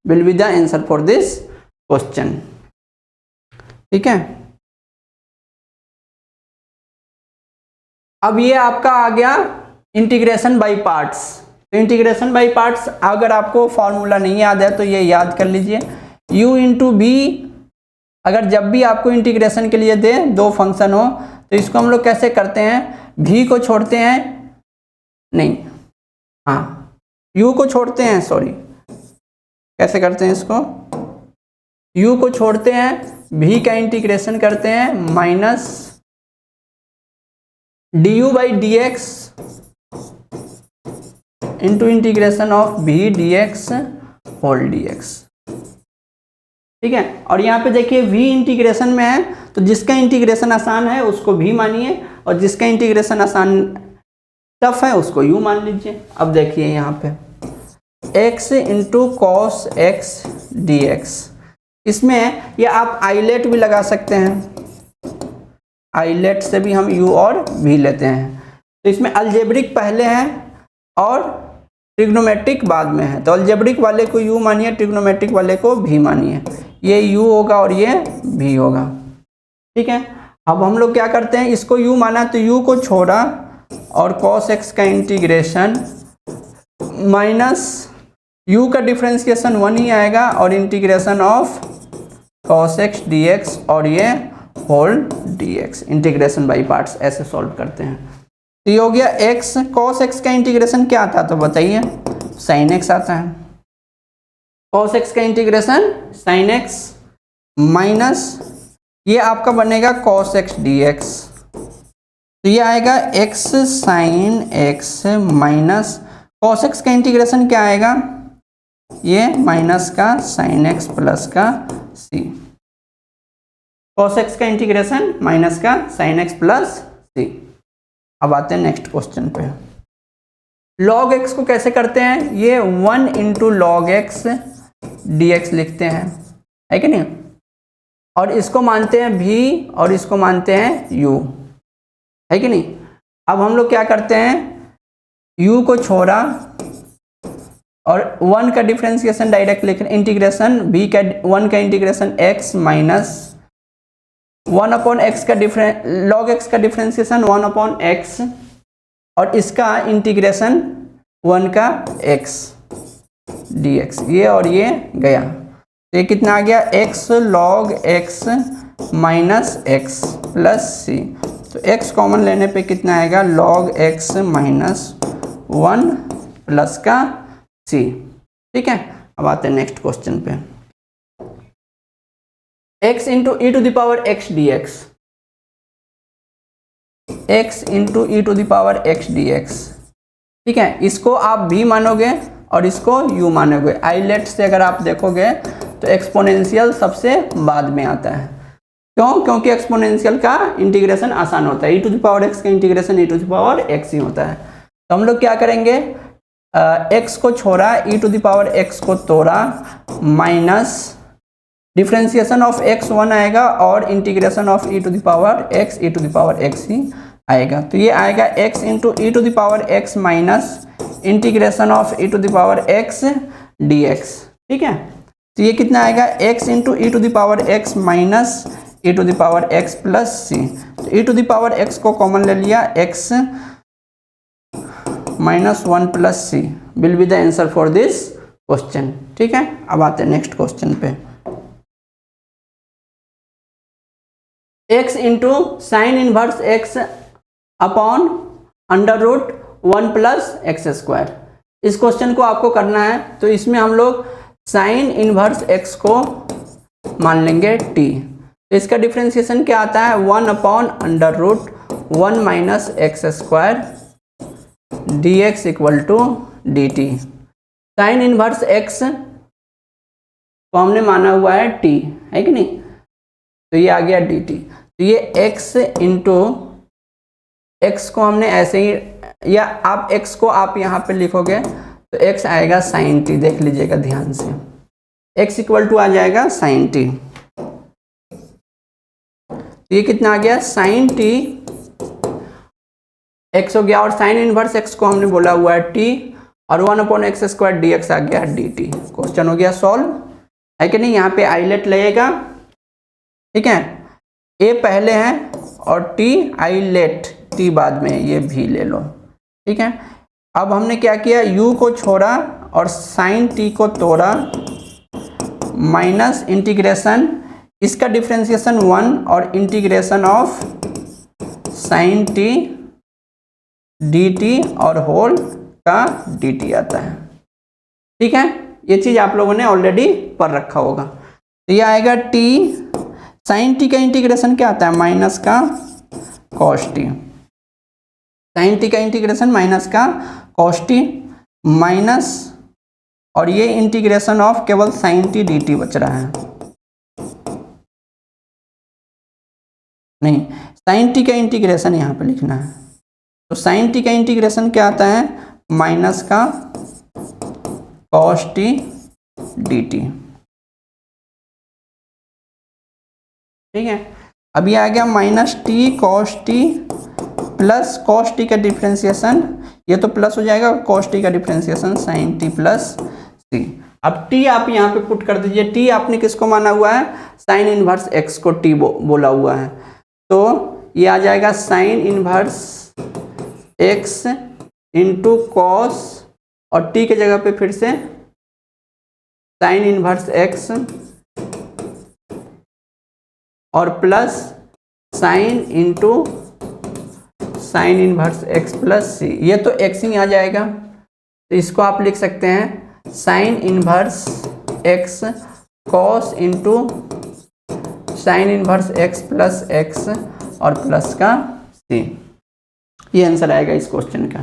will be the answer for this question. ठीक है, अब ये आपका आ गया इंटीग्रेशन बाय पार्ट्स। तो इंटीग्रेशन बाय पार्ट्स अगर आपको फॉर्मूला नहीं याद है तो ये याद कर लीजिए, u इंटू बी। अगर जब भी आपको इंटीग्रेशन के लिए दे दो फंक्शन हो तो इसको हम लोग कैसे करते हैं, v को छोड़ते हैं, नहीं हाँ u को छोड़ते हैं, सॉरी कैसे करते हैं इसको, u को छोड़ते हैं, v का इंटीग्रेशन करते हैं minus du by d x into integration of v dx whole dx। ठीक है, और यहाँ पे देखिए v इंटीग्रेशन में है तो जिसका इंटीग्रेशन आसान है उसको v मानिए और जिसका इंटीग्रेशन आसान टफ है उसको u मान लीजिए। अब देखिए यहाँ पे x into cos x D x, इसमें ये आप आइलेट भी लगा सकते हैं, आइलेट से भी हम u और v लेते हैं। तो इसमें अलजेब्रिक पहले है और ट्रिग्नोमेट्रिक बाद में है, तो अलजेब्रिक वाले को u मानिए, ट्रिग्नोमेट्रिक वाले को v मानिए। ये u होगा और ये v होगा। ठीक है, अब हम लोग क्या करते हैं, इसको u माना तो u को छोड़ा और cos x का इंटीग्रेशन माइनस u का डिफरेंशिएशन 1 ही आएगा और integration of cos x dx और ये whole dx, integration by parts ऐसे सॉल्व करते हैं। तो ये हो गया x, cos x का इंटीग्रेशन क्या आता है तो बताइए, sin x आता है। cos x का इंटीग्रेशन sin x माइनस ये आपका बनेगा cos x dx, तो ये आएगा x sin x minus cos x का इंटीग्रेशन क्या आएगा, ये माइनस का sin x प्लस का c, cos x का इंटीग्रेशन माइनस का sin x प्लस c। अब आते हैं नेक्स्ट क्वेश्चन पे। log x को कैसे करते हैं, ये 1 इंटू लॉग एक्स dx लिखते हैं, है कि नहीं, और इसको मानते हैं v और इसको मानते हैं u, है कि नहीं। अब हम लोग क्या करते हैं, u को छोड़ा और 1 का डिफरेंशिएशन डायरेक्ट लिख रहे हैं, इंटीग्रेशन v का 1 का integration x minus 1 upon x का लॉग एक्स का डिफरेंशिएशन 1 अपॉन एक्स और इसका इंटीग्रेशन 1 का x dx, ये और ये गया, तो ये कितना आ गया, x log x माइनस एक्स प्लस सी, तो x कॉमन लेने पे कितना आएगा, log x माइनस 1 प्लस का c। ठीक है, अब आते हैं नेक्स्ट क्वेश्चन पे। x into E to the power X D X, x into E to the power X D x. ठीक है, इसको आप v मानोगे और इसको u मानोगे। आइलेट से अगर आप देखोगे तो एक्सपोनेंशियल सबसे बाद में आता है, क्यों, क्योंकि एक्सपोनेंशियल का इंटीग्रेशन आसान होता है, E to the power X का integration E to the power X ही होता है। तो हम लोग क्या करेंगे, x को छोड़ा, e to the power x को तोड़ा माइनस डिफरेंशिएशन ऑफ x 1 आएगा और integration of e to the power x e to the power x ही आएगा, तो ये आएगा x into E to the power x minus integration of e to the power x dx। ठीक है, तो ये कितना आएगा, x into E to the power x minus E to the power x plus सी, तो e to the power x को कॉमन ले लिया, x minus 1 plus c will be the answer for this question. ठीक है, अब आते हैं नेक्स्ट क्वेश्चन पे। x इंटू sine inverse x upon under root 1 plus x square, इस क्वेश्चन को आपको करना है। तो इसमें हम लोग साइन इनवर्स x को मान लेंगे t, तो इसका डिफरेंशिएशन क्या आता है, 1 upon under root 1 minus x square D x equal to d t. Sine inverse x को हमने माना हुआ है t, है कि नहीं, तो ये आ गया dt, तो ये x इंटू एक्स को हमने ऐसे ही, या आप x को आप यहाँ पे लिखोगे तो x आएगा साइन t, देख लीजिएगा ध्यान से, x इक्वल टू आ जाएगा साइन t, तो ये कितना आ गया, साइन t x हो गया और साइन इनवर्स x को हमने बोला हुआ है t और 1 upon X square D X आ गया dt। क्वेश्चन हो गया सॉल्व, है कि नहीं। यहाँ पे आइलेट लगेगा, ठीक है, a पहले है और t आइलेट टी बाद में, ये भी ले लो, ठीक है। अब हमने क्या किया, u को छोड़ा और साइन टी को तोड़ा, माइनस इंटीग्रेशन इसका डिफ्रेंसिएशन 1 और integration of sine T D T और होल का डी टी आता है, ठीक है। ये चीज़ आप लोगों ने ऑलरेडी पढ़ रखा होगा। तो ये आएगा टी, साइन टी का इंटीग्रेशन क्या आता है, माइनस का कॉस टी, साइन टी का इंटीग्रेशन माइनस का कॉस टी, माइनस और ये इंटीग्रेशन ऑफ केवल साइन टी डी टी बच रहा है, नहीं साइन टी का इंटीग्रेशन यहाँ पे लिखना है। तो साइन टी का इंटीग्रेशन क्या आता है, माइनस का कॉस टी डी टी, ठीक है। अब ये आ गया minus T cos T plus cos T का डिफ्रेंसिएशन, ये तो प्लस हो जाएगा, कॉस टी का डिफ्रेंसिएशन साइन टी प्लस सी। अब टी आप यहाँ पे पुट कर दीजिए, टी आपने किसको माना हुआ है, साइन इनवर्स एक्स को टी बोला हुआ है, तो ये आ जाएगा sine inverse X into cos और टी के जगह पे फिर से साइन इनवर्स एक्स और plus sine into sine inverse x plus सी, ये तो एक्स ही आ जाएगा, तो इसको आप लिख सकते हैं sign inverse x cos into sine inverse x plus x और प्लस का सी, ये आंसर आएगा इस क्वेश्चन का,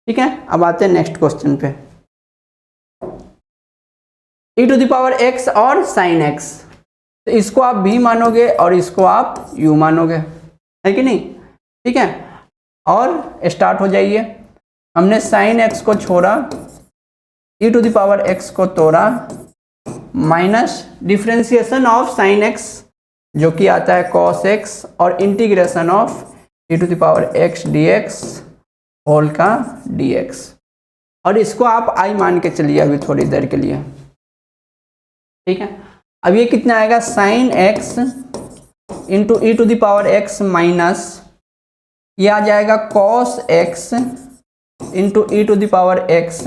ठीक है। अब आते हैं नेक्स्ट क्वेश्चन पे, e to the power x और साइन x, तो इसको आप v मानोगे और इसको आप u मानोगे, है कि नहीं, ठीक है। और स्टार्ट हो जाइए, हमने साइन x को छोड़ा, e to the power x को तोड़ा, minus differentiation of sine x जो कि आता है cos x और integration of e to the power x dx whole का dx, और इसको आप i मान के चलिए अभी थोड़ी देर के लिए, ठीक है। अब ये कितना आएगा, sine x into E to the power x minus ये आ जाएगा cos x into E to the power x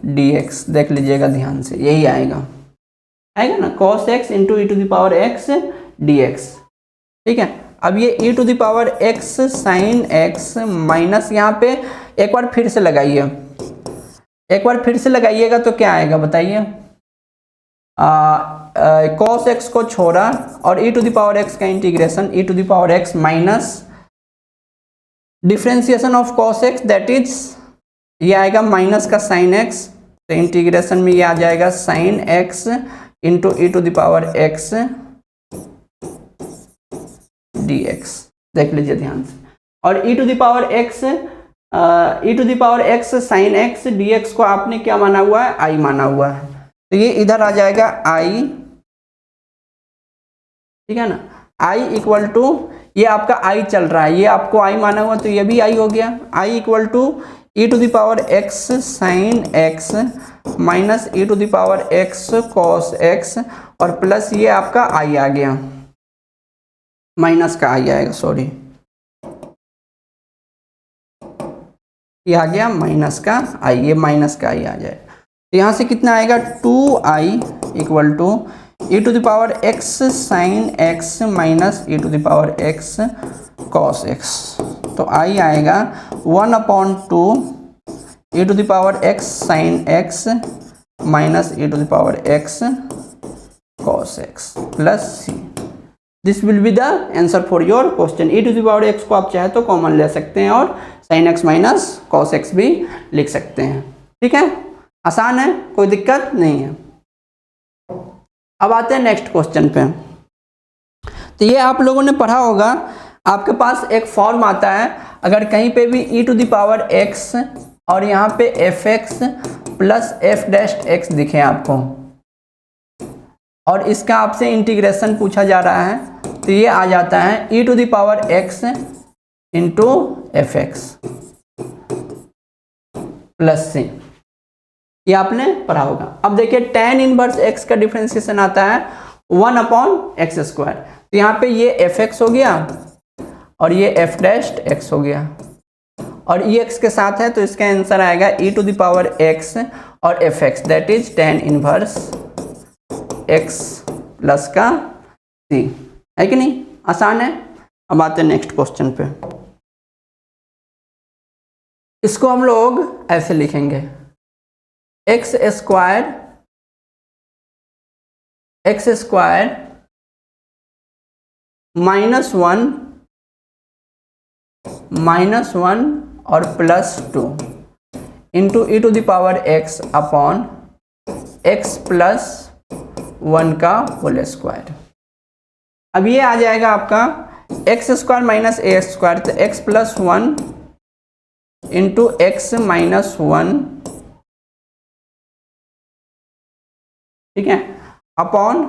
dx, देख लीजिएगा ध्यान से, यही आएगा ना, cos x into E to the power x dx, ठीक है। अब ये e to the power x sine x minus यहाँ पे एक बार फिर से लगाइए, एक बार फिर से लगाइएगा तो क्या आएगा बताइए, cos x को छोड़ा और e to the power x का integration e to the power x minus differentiation of cos x that is ये आएगा माइनस का साइन x, तो इंटीग्रेशन में ये आ जाएगा sine x into E to the power x dx, देख लीजिए ध्यान से। और e to the power x sine x dx को आपने क्या माना हुआ है, i माना हुआ है, तो ये इधर आ जाएगा i, ठीक है ना, i इक्वल टू ये आपका i चल रहा है, ये आपको i माना हुआ तो ये भी i हो गया, i equal to e to the power x sine x minus e to the power x cos x और प्लस ये आपका i आ गया, माइनस का i आएगा, सॉरी ये आ गया माइनस का i, ये माइनस का i आ जाएगा, तो यहाँ से कितना आएगा 2i equal to E to the power x sine x minus E to the power x cos x, तो i आएगा 1/2 E to the power x sine x minus E to the power x cos x plus c, this will be the answer for your question. e to the power x को आप चाहे तो कॉमन ले सकते हैं और sine x minus cos x भी लिख सकते हैं, ठीक है, आसान है, कोई दिक्कत नहीं है। अब आते हैं नेक्स्ट क्वेश्चन पे, तो ये आप लोगों ने पढ़ा होगा, आपके पास एक फॉर्म आता है, अगर कहीं पे भी e to the power x और यहाँ पे fx plus f dash x दिखे आपको और इसका आपसे इंटीग्रेशन पूछा जा रहा है, तो ये आ जाता है e to the power x into f x plus c, ये आपने पढ़ा होगा। अब देखिए tan इनवर्स x का डिफरेंशिएशन आता है 1/x², तो यहाँ पे ये fx हो गया और ये एफ डैश एक्स हो गया, और ई एक्स के साथ है तो इसका आंसर आएगा ई टू द पावर एक्स और F x, that is tan inverse x plus का सी, है कि नहीं? आसान है। अब आते हैं नेक्स्ट क्वेश्चन पे। इसको हम लोग ऐसे लिखेंगे, एक्स स्क्वायर माइनस वन और plus two into E to the power x upon x plus one का होल स्क्वायर। अब ये आ जाएगा आपका एक्स स्क्वायर माइनस ए स्क्वायर, तो x plus one into x minus one, ठीक है, अपॉन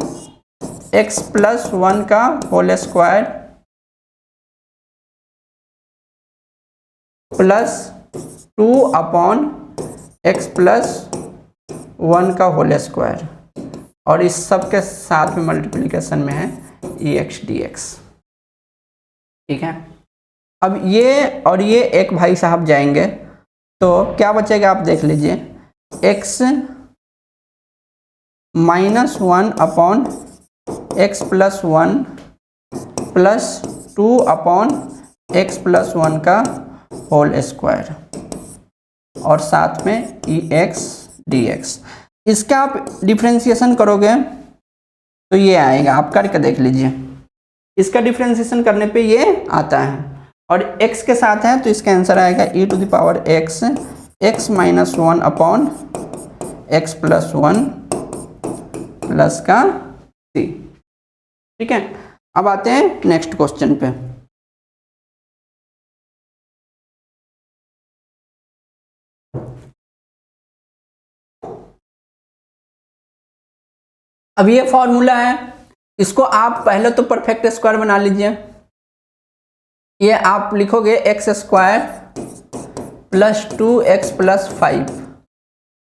एक्स प्लस वन का whole square plus two upon x plus one का होल स्क्वायर, और इस सब के साथ में मल्टीप्लिकेशन में है ई एक्स डी एक्स, ठीक है। अब ये और ये एक भाई साहब जाएंगे तो क्या बचेगा आप देख लीजिए, x minus one upon x plus one plus two upon x plus one का होल स्क्वायर, और साथ में ई एक्स डी एक्स। इसका आप डिफ्रेंशिएशन करोगे तो ये आएगा, आप करके देख लीजिए। इसका डिफ्रेंशिएशन करने पे ये आता है, और x के साथ है तो इसका आंसर आएगा e to the power x, x minus one upon x plus one plus का c, ठीक है। अब आते हैं नेक्स्ट क्वेश्चन पे। अब ये फॉर्मूला है, इसको आप पहले तो परफेक्ट स्क्वायर बना लीजिए। ये आप लिखोगे x square plus to x plus five,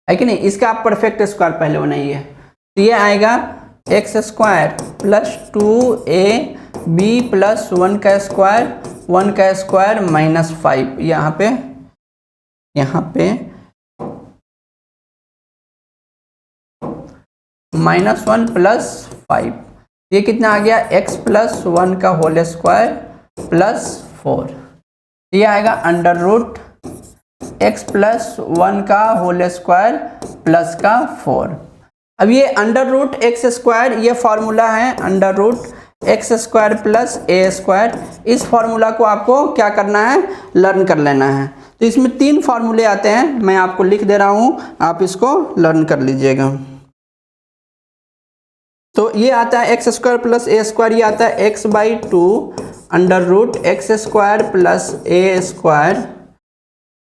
है कि नहीं? इसका आप परफेक्ट स्क्वायर पहले बनाइए, तो ये आएगा x square plus two a b plus one का स्क्वायर माइनस फाइव, यहाँ पे माइनस वन प्लस फाइव, ये कितना आ गया, एक्स प्लस वन का होल स्क्वायर प्लस फोर, ये आएगा under root X plus one का होल स्क्वायर प्लस का फोर। अब ये अंडर रूट एक्स स्क्वायर, ये फॉर्मूला है under root X square plus A square. इस फॉर्मूला को आपको क्या करना है, लर्न कर लेना है। तो इसमें तीन फॉर्मूले आते हैं, मैं आपको लिख दे रहा हूँ, आप इसको लर्न कर लीजिएगा। तो ये आता है X square plus A square, ये आता है X by two under root X square plus A square,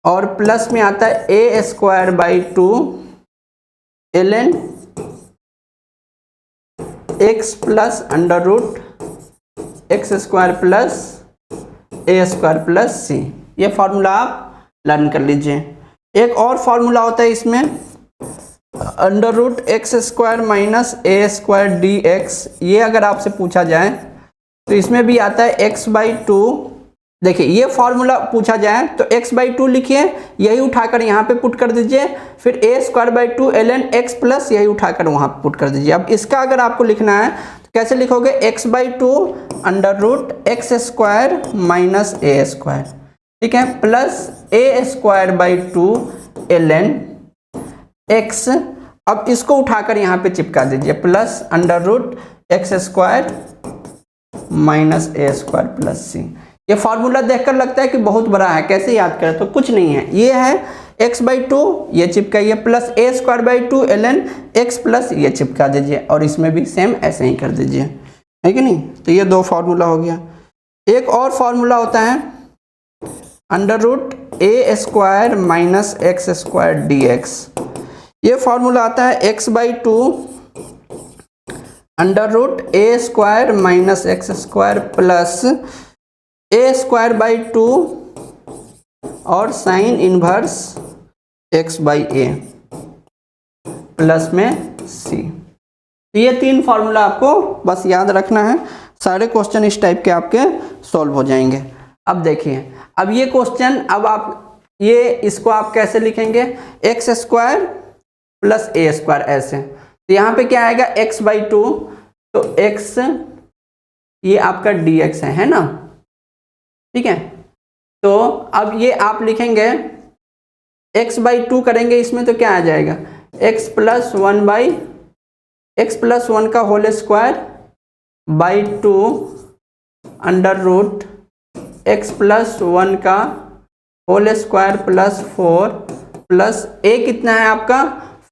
और प्लस में आता है A square by two ln X plus under root X square plus A square plus सी। ये फॉर्मूला आप लर्न कर लीजिए। एक और फॉर्मूला होता है इसमें, under root X square minus ए स्क्वायर डी एक्स। ये अगर आपसे पूछा जाए तो इसमें भी आता है एक्स बाई टू। देखिए ये फॉर्मूला पूछा जाए तो एक्स बाई टू लिखिए, यही उठाकर यहाँ पे पुट कर दीजिए, फिर A square by two ln X plus यही उठाकर वहाँ पे पुट कर दीजिए। अब इसका अगर आपको लिखना है तो कैसे लिखोगे, X by two under root X square minus A square, ठीक है, plus A square by two ln X. अब इसको उठाकर यहाँ पे चिपका दीजिए, plus under root X square minus ए स्क्वायर प्लस सी। ये फॉर्मूला देखकर लगता है कि बहुत बड़ा है, कैसे याद करें, तो कुछ नहीं है, ये है एक्स बाई टू, ये चिपकाइए, plus A square by two ln X plus ये चिपका दीजिए, और इसमें भी सेम ऐसे ही कर दीजिए, है कि नहीं। तो ये दो फॉर्मूला हो गया। एक और फॉर्मूला होता है under root A square minus x square D x. ये फॉर्मूला आता है X by two under root A square minus x square plus A square by two और sine inverse X by A plus में सी। तो ये तीन फॉर्मूला आपको बस याद रखना है, सारे क्वेश्चन इस टाइप के आपके सॉल्व हो जाएंगे। अब देखिए, अब ये क्वेश्चन, अब आप ये इसको आप कैसे लिखेंगे, x square plus A square ऐसे, तो यहाँ पे क्या आएगा x/2, तो x ये आपका dx है ना, ठीक है। तो अब ये आप लिखेंगे x/2 करेंगे इसमें, तो क्या आ जाएगा x+1 का whole square by 2 under root x+1 का whole square plus 4 plus a कितना है आपका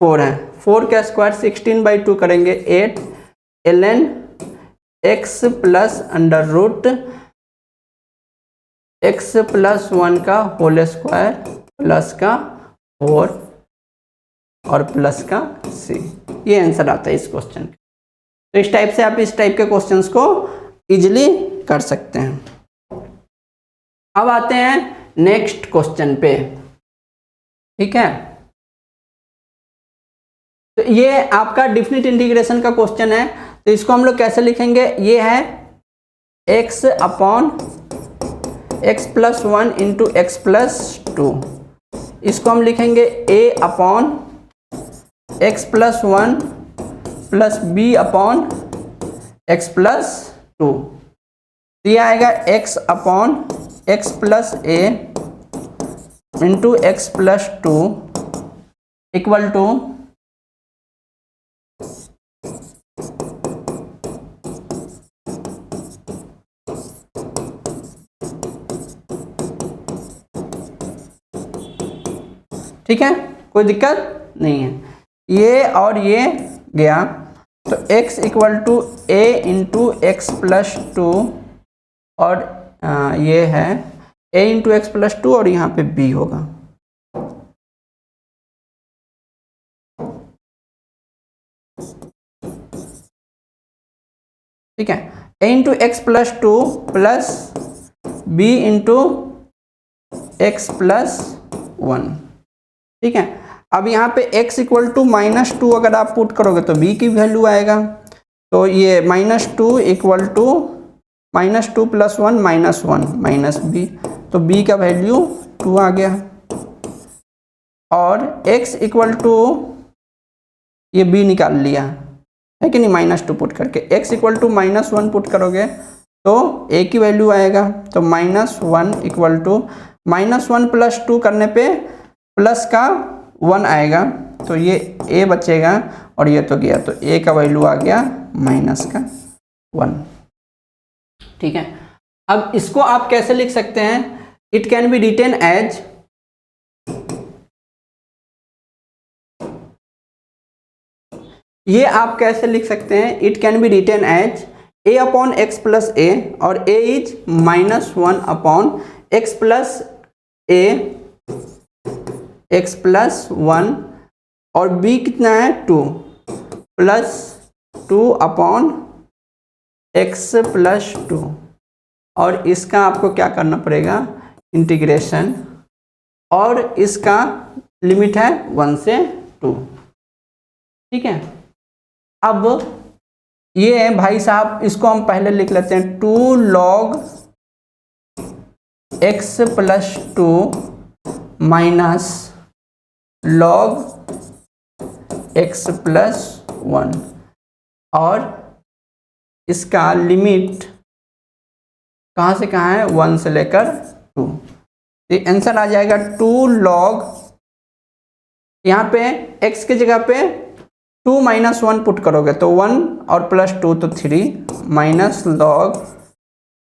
4 है, 4 का स्क्वायर 16/2 करेंगे 8 ln x plus under root x+1 का होल स्क्वायर प्लस का 4 और प्लस का c, ये आंसर आता है इस क्वेश्चन का। तो इस टाइप से आप इस टाइप के क्वेश्चंस को इजीली कर सकते हैं। अब आते हैं नेक्स्ट क्वेश्चन पे, ठीक है। तो ये आपका डिफिनिट इंटीग्रेशन का क्वेश्चन है, तो इसको हम लोग कैसे लिखेंगे, ये है x+1 इंटू x+2, इसको हम लिखेंगे a/x+1 प्लस b/x+2, ये आएगा x/x+a into x+2 equal to ठीक है, कोई दिक्कत नहीं है। ये और ये गया, तो x equal to a into x+2 और ये है a इंटू x+2 और यहाँ पे b होगा, ठीक है। a into x+2 plus b into x+1, ठीक है। अब यहाँ पे x इक्वल टू -2 अगर आप पुट करोगे तो b की वैल्यू आएगा, तो ये -2 इक्वल टू -2 + 1 -1 -b, तो b का वैल्यू 2 आ गया। और x इक्वल टू ये b निकाल लिया है कि नहीं, -2 पुट करके, x इक्वल टू -1 पुट करोगे तो a की वैल्यू आएगा, तो -1 इक्वल टू -1 + 2 करने पे प्लस का 1 आएगा, तो ये a बचेगा और ये तो गया, तो a का वैल्यू आ गया -1, ठीक है। अब इसको आप कैसे लिख सकते हैं, it can be written as ये आप कैसे लिख सकते हैं, it can be written as a/x+a और a इज -1/x+1 और b कितना है 2 प्लस 2/x+2, और इसका आपको क्या करना पड़ेगा इंटीग्रेशन, और इसका लिमिट है 1 से 2, ठीक है। अब ये भाई साहब इसको हम पहले लिख लेते हैं 2 log x+2 minus log x+1, और इसका लिमिट कहाँ से कहाँ है 1 से लेकर 2, तो आंसर आ जाएगा 2 log, यहाँ पे x की जगह पे 2 - 1 पुट करोगे तो 1 और +2 तो 3 माइनस log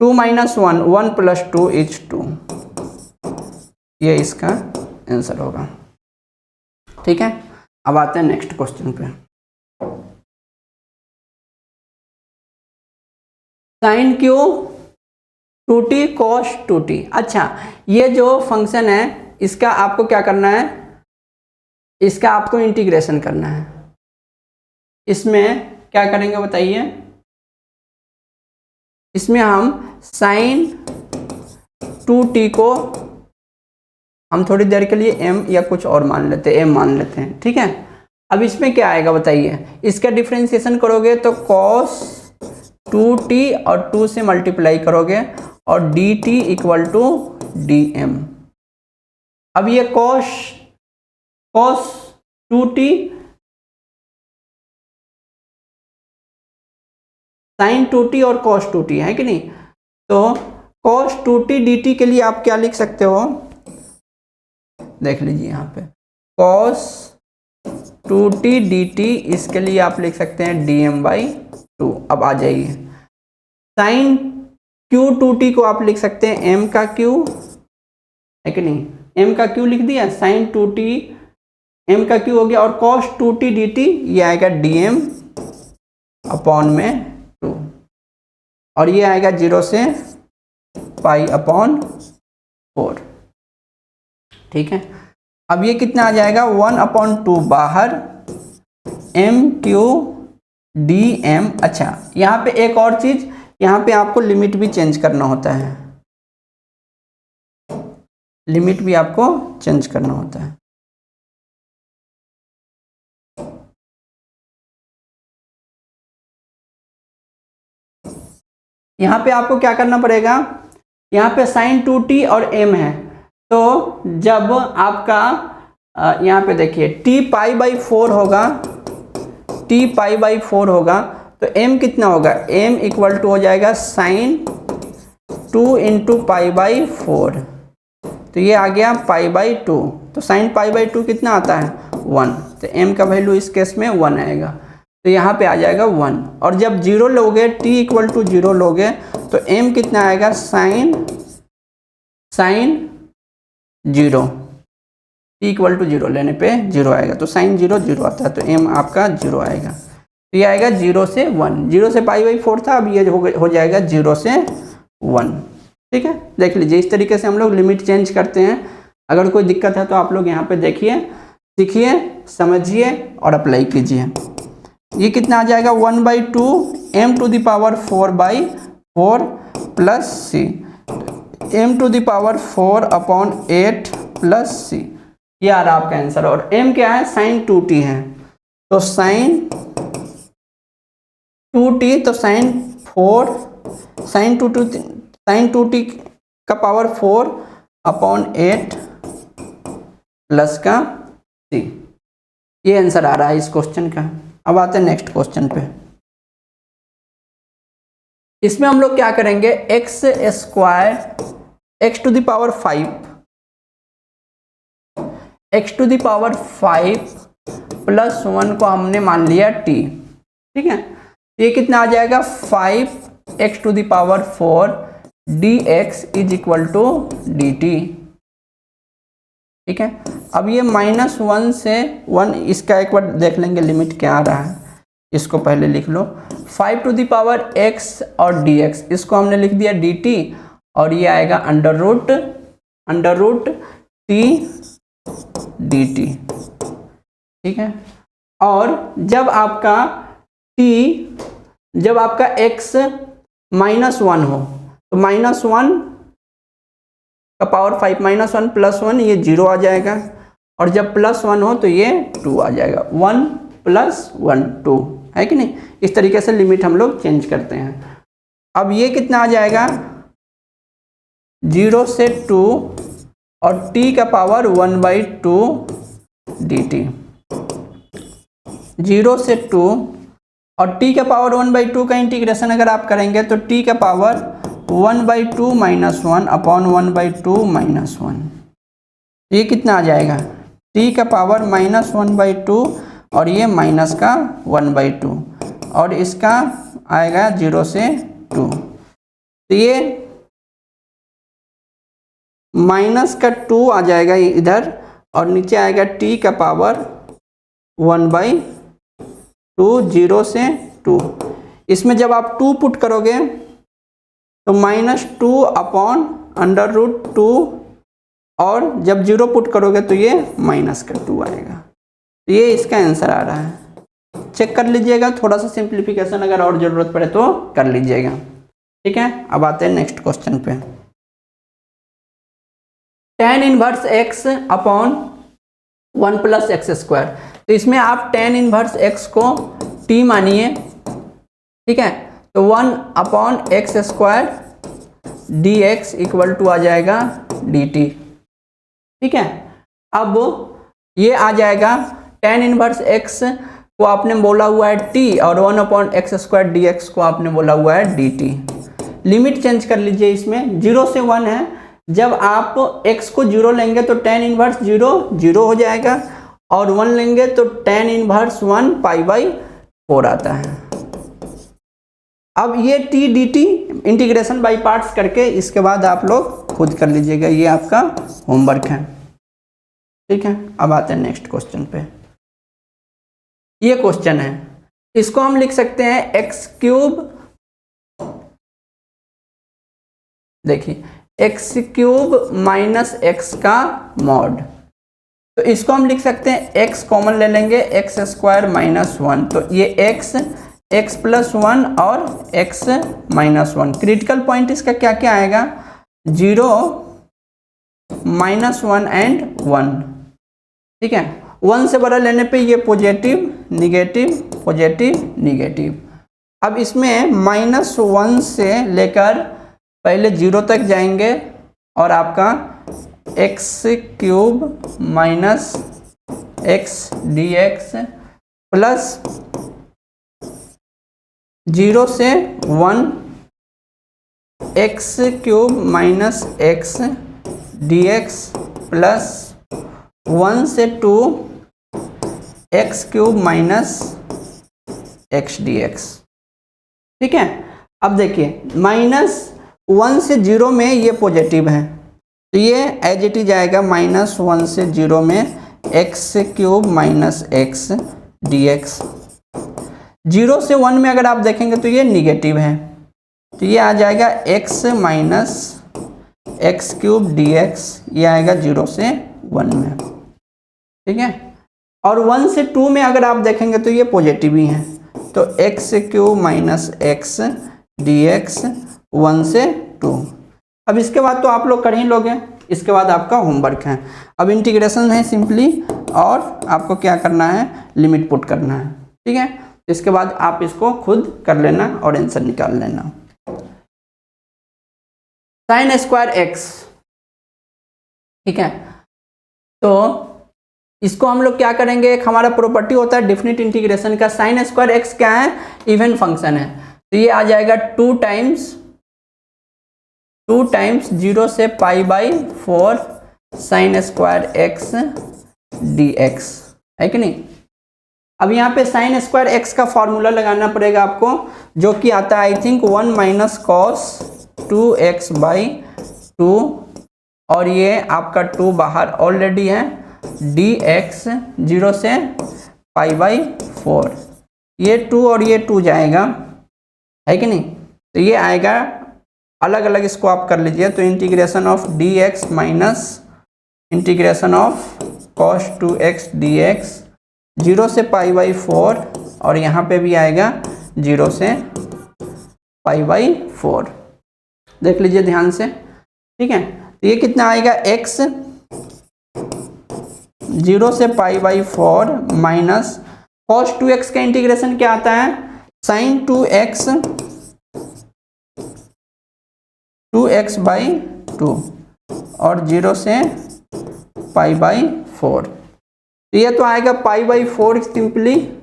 2 - 1 + 2 इज 2, ये इसका आंसर होगा, ठीक है। अब आते हैं नेक्स्ट क्वेश्चन पे, sin Q 2t cos 2t। अच्छा, ये जो फंक्शन है इसका आपको क्या करना है, इसका आपको इंटीग्रेशन करना है। इसमें क्या करेंगे बताइए, इसमें हम sin 2t को हम थोड़ी देर के लिए m या कुछ और मान लेते हैं, m मान लेते हैं, ठीक है। अब इसमें क्या आएगा बताइए, इसका डिफरेंशिएशन करोगे तो cos 2t और 2 से मल्टीप्लाई करोगे और d t equal to d m. अब ये कॉस 2t साइन 2t और कॉस 2t है कि नहीं। तो कॉस 2t dt के लिए आप क्या लिख सकते हो, देख लीजिए यहाँ पे कॉस 2t dt, इसके लिए आप लिख सकते हैं dm/2। अब आ जाइए साइन q 2t को आप लिख सकते हैं m का q, है कि नहीं, m का q लिख दिया, साइन 2t m का q हो गया, और cos 2t dt ये आएगा dm/2, और ये आएगा 0 से π/4। ठीक है, अब ये कितना आ जाएगा 1/2 बाहर mq dm। अच्छा, यहाँ पे एक और चीज, यहाँ पे आपको लिमिट भी चेंज करना होता है, लिमिट भी आपको चेंज करना होता है। यहाँ पे आपको क्या करना पड़ेगा, यहाँ पे साइन 2t और m है, तो जब आपका यहाँ पे देखिए t π/4 होगा, t π/4 होगा, तो m कितना होगा, m इक्वल टू हो जाएगा साइन 2 × π/4, तो ये आ गया π/2, तो साइन π/2 कितना आता है 1, तो m का वैल्यू इस केस में 1 आएगा, तो यहाँ पे आ जाएगा 1। और जब 0 लोगे, t इक्वल टू 0 लोगे, तो m कितना आएगा साइन 0, t इक्वल टू 0 लेने पे 0 आएगा, तो साइन 0 0 आता है, तो m आपका 0 आएगा, तो ये आएगा 0 से 1, 0 से π/4 था, अब ये हो जाएगा 0 से 1। ठीक है, देख लीजिए इस तरीके से हम लोग लिमिट चेंज करते हैं। अगर कोई दिक्कत है तो आप लोग यहाँ पे देखिए, सीखिए, समझिए और अप्लाई कीजिए। ये कितना आ जाएगा 1/2 m⁴/4 plus c, m⁴/8 plus c, ये आ रहा आपका आंसर। और m क्या है, साइन 2t है, तो साइन 2t, तो साइन 2t का पावर 4/8 प्लस का c, ये आंसर आ रहा है इस क्वेश्चन का। अब आते हैं नेक्स्ट क्वेश्चन पे। इसमें हम लोग क्या करेंगे, x² x⁵ x⁵ प्लस 1 को हमने मान लिया t। ठीक है, ये कितना आ जाएगा 5x⁴ dx is equal to dt। ठीक है, अब ये -1 से 1, इसका एक बार देख लेंगे लिमिट क्या आ रहा है, इसको पहले लिख लो। 5x और dx, इसको हमने लिख दिया dt, और ये आएगा अंडर रूट t dt। ठीक है, और जब आपका x -1 हो, तो -1 का पावर 5, -1 प्लस 1, ये 0 आ जाएगा, और जब +1 हो तो ये 2 आ जाएगा, 1 + 1 2, है कि नहीं। इस तरीके से लिमिट हम लोग चेंज करते हैं। अब ये कितना आ जाएगा 0 से 2 और t का पावर 1/2 dt, 0 से 2 और t का पावर 1/2 का इंटीग्रेशन अगर आप करेंगे तो t का पावर 1/2 - 1/1/2 -1, ये कितना आ जाएगा t का पावर -1/2 और ये माइनस का 1/2, और इसका आएगा 0 से 2, तो ये माइनस का 2 आ जाएगा इधर, और नीचे आएगा t का पावर 1/2, 0 से 2। इसमें जब आप 2 पुट करोगे तो -2/√2, और जब 0 पुट करोगे तो ये -2 आएगा, तो ये इसका आंसर आ रहा है। चेक कर लीजिएगा, थोड़ा सा सिंप्लीफिकेशन अगर और ज़रूरत पड़े तो कर लीजिएगा। ठीक है, अब आते हैं नेक्स्ट क्वेश्चन पे। tan 1x अपॉन 1 + x², तो इसमें आप tan 1x को t मानिए। ठीक है, तो 1/x² dx इक्वल टू आ जाएगा dt। ठीक है, अब ये आ जाएगा tan इनवर्स x को आपने बोला हुआ है t और 1/x² dx को आपने बोला हुआ है dt। लिमिट चेंज कर लीजिए, इसमें 0 से 1 है, जब आप x को 0 लेंगे तो tan इनवर्स 0 0 हो जाएगा और 1 लेंगे तो tan इनवर्स 1 π/4 आता है। अब ये t dt integration by parts करके इसके बाद आप लोग खुद कर लीजिएगा, ये आपका होमवर्क है। ठीक है, अब आते हैं नेक्स्ट क्वेश्चन पे। ये क्वेश्चन है, इसको हम लिख सकते हैं x³, देखिए x³ माइनस x का मॉड, तो इसको हम लिख सकते हैं x कॉमन ले लेंगे x² माइनस 1, तो ये x प्लस 1 और x माइनस 1। क्रिटिकल पॉइंट इसका क्या क्या आएगा, 0 -1 एंड 1। ठीक है, 1 से बड़ा लेने पे ये पॉजिटिव निगेटिव पॉजिटिव निगेटिव। अब इसमें -1 से लेकर पहले 0 तक जाएंगे और आपका x³ minus x dx plus 0 से 1 x³ minus x dx plus 1 से 2 x³ माइनस x dx। ठीक है, अब देखिए -1 से 0 में ये पॉजिटिव है, तो ये एज इट इज आएगा -1 से 0 में x³ माइनस x dx। 0 से 1 में अगर आप देखेंगे तो ये निगेटिव है, तो ये आ जाएगा x माइनस x³ dx, ये आएगा 0 से 1 में। ठीक है, और 1 से 2 में अगर आप देखेंगे तो ये पॉजिटिव ही है, तो x³ माइनस x dx 1 से 2। अब इसके बाद तो आप लोग कर ही लोगे, इसके बाद आपका होमवर्क है। अब इंटीग्रेशन है सिंपली, और आपको क्या करना है, लिमिट पुट करना है। ठीक है, इसके बाद आप इसको खुद कर लेना और आंसर निकाल लेना। sin² x, ठीक है, तो इसको हम लोग क्या करेंगे, एक हमारा प्रॉपर्टी होता है डेफिनिट इंटीग्रेशन का, sin² x क्या है, इवन फंक्शन है, तो ये आ जाएगा 2 टाइम्स 0 से π/4 sin² x dx, है कि नहीं। अब यहाँ पे sin² x का फॉर्मूला लगाना पड़ेगा आपको, जो कि आता है I think 1 minus cos 2x/2, और ये आपका 2 बाहर ऑलरेडी है, dx 0 से π/4, ये 2 और ये 2 जाएगा, है कि नहीं, तो ये आएगा अलग अलग, इसको आप कर लीजिए, तो integration of dx minus integration of cos 2x dx 0 से π/4, और यहाँ पे भी आएगा 0 से π/4, देख लीजिए ध्यान से। ठीक है, तो ये कितना आएगा, x 0 से π/4 माइनस cos 2x का इंटीग्रेशन क्या आता है, sin 2x/2 और 0 से π/4, तो ये तो आएगा π/4 सिंपली,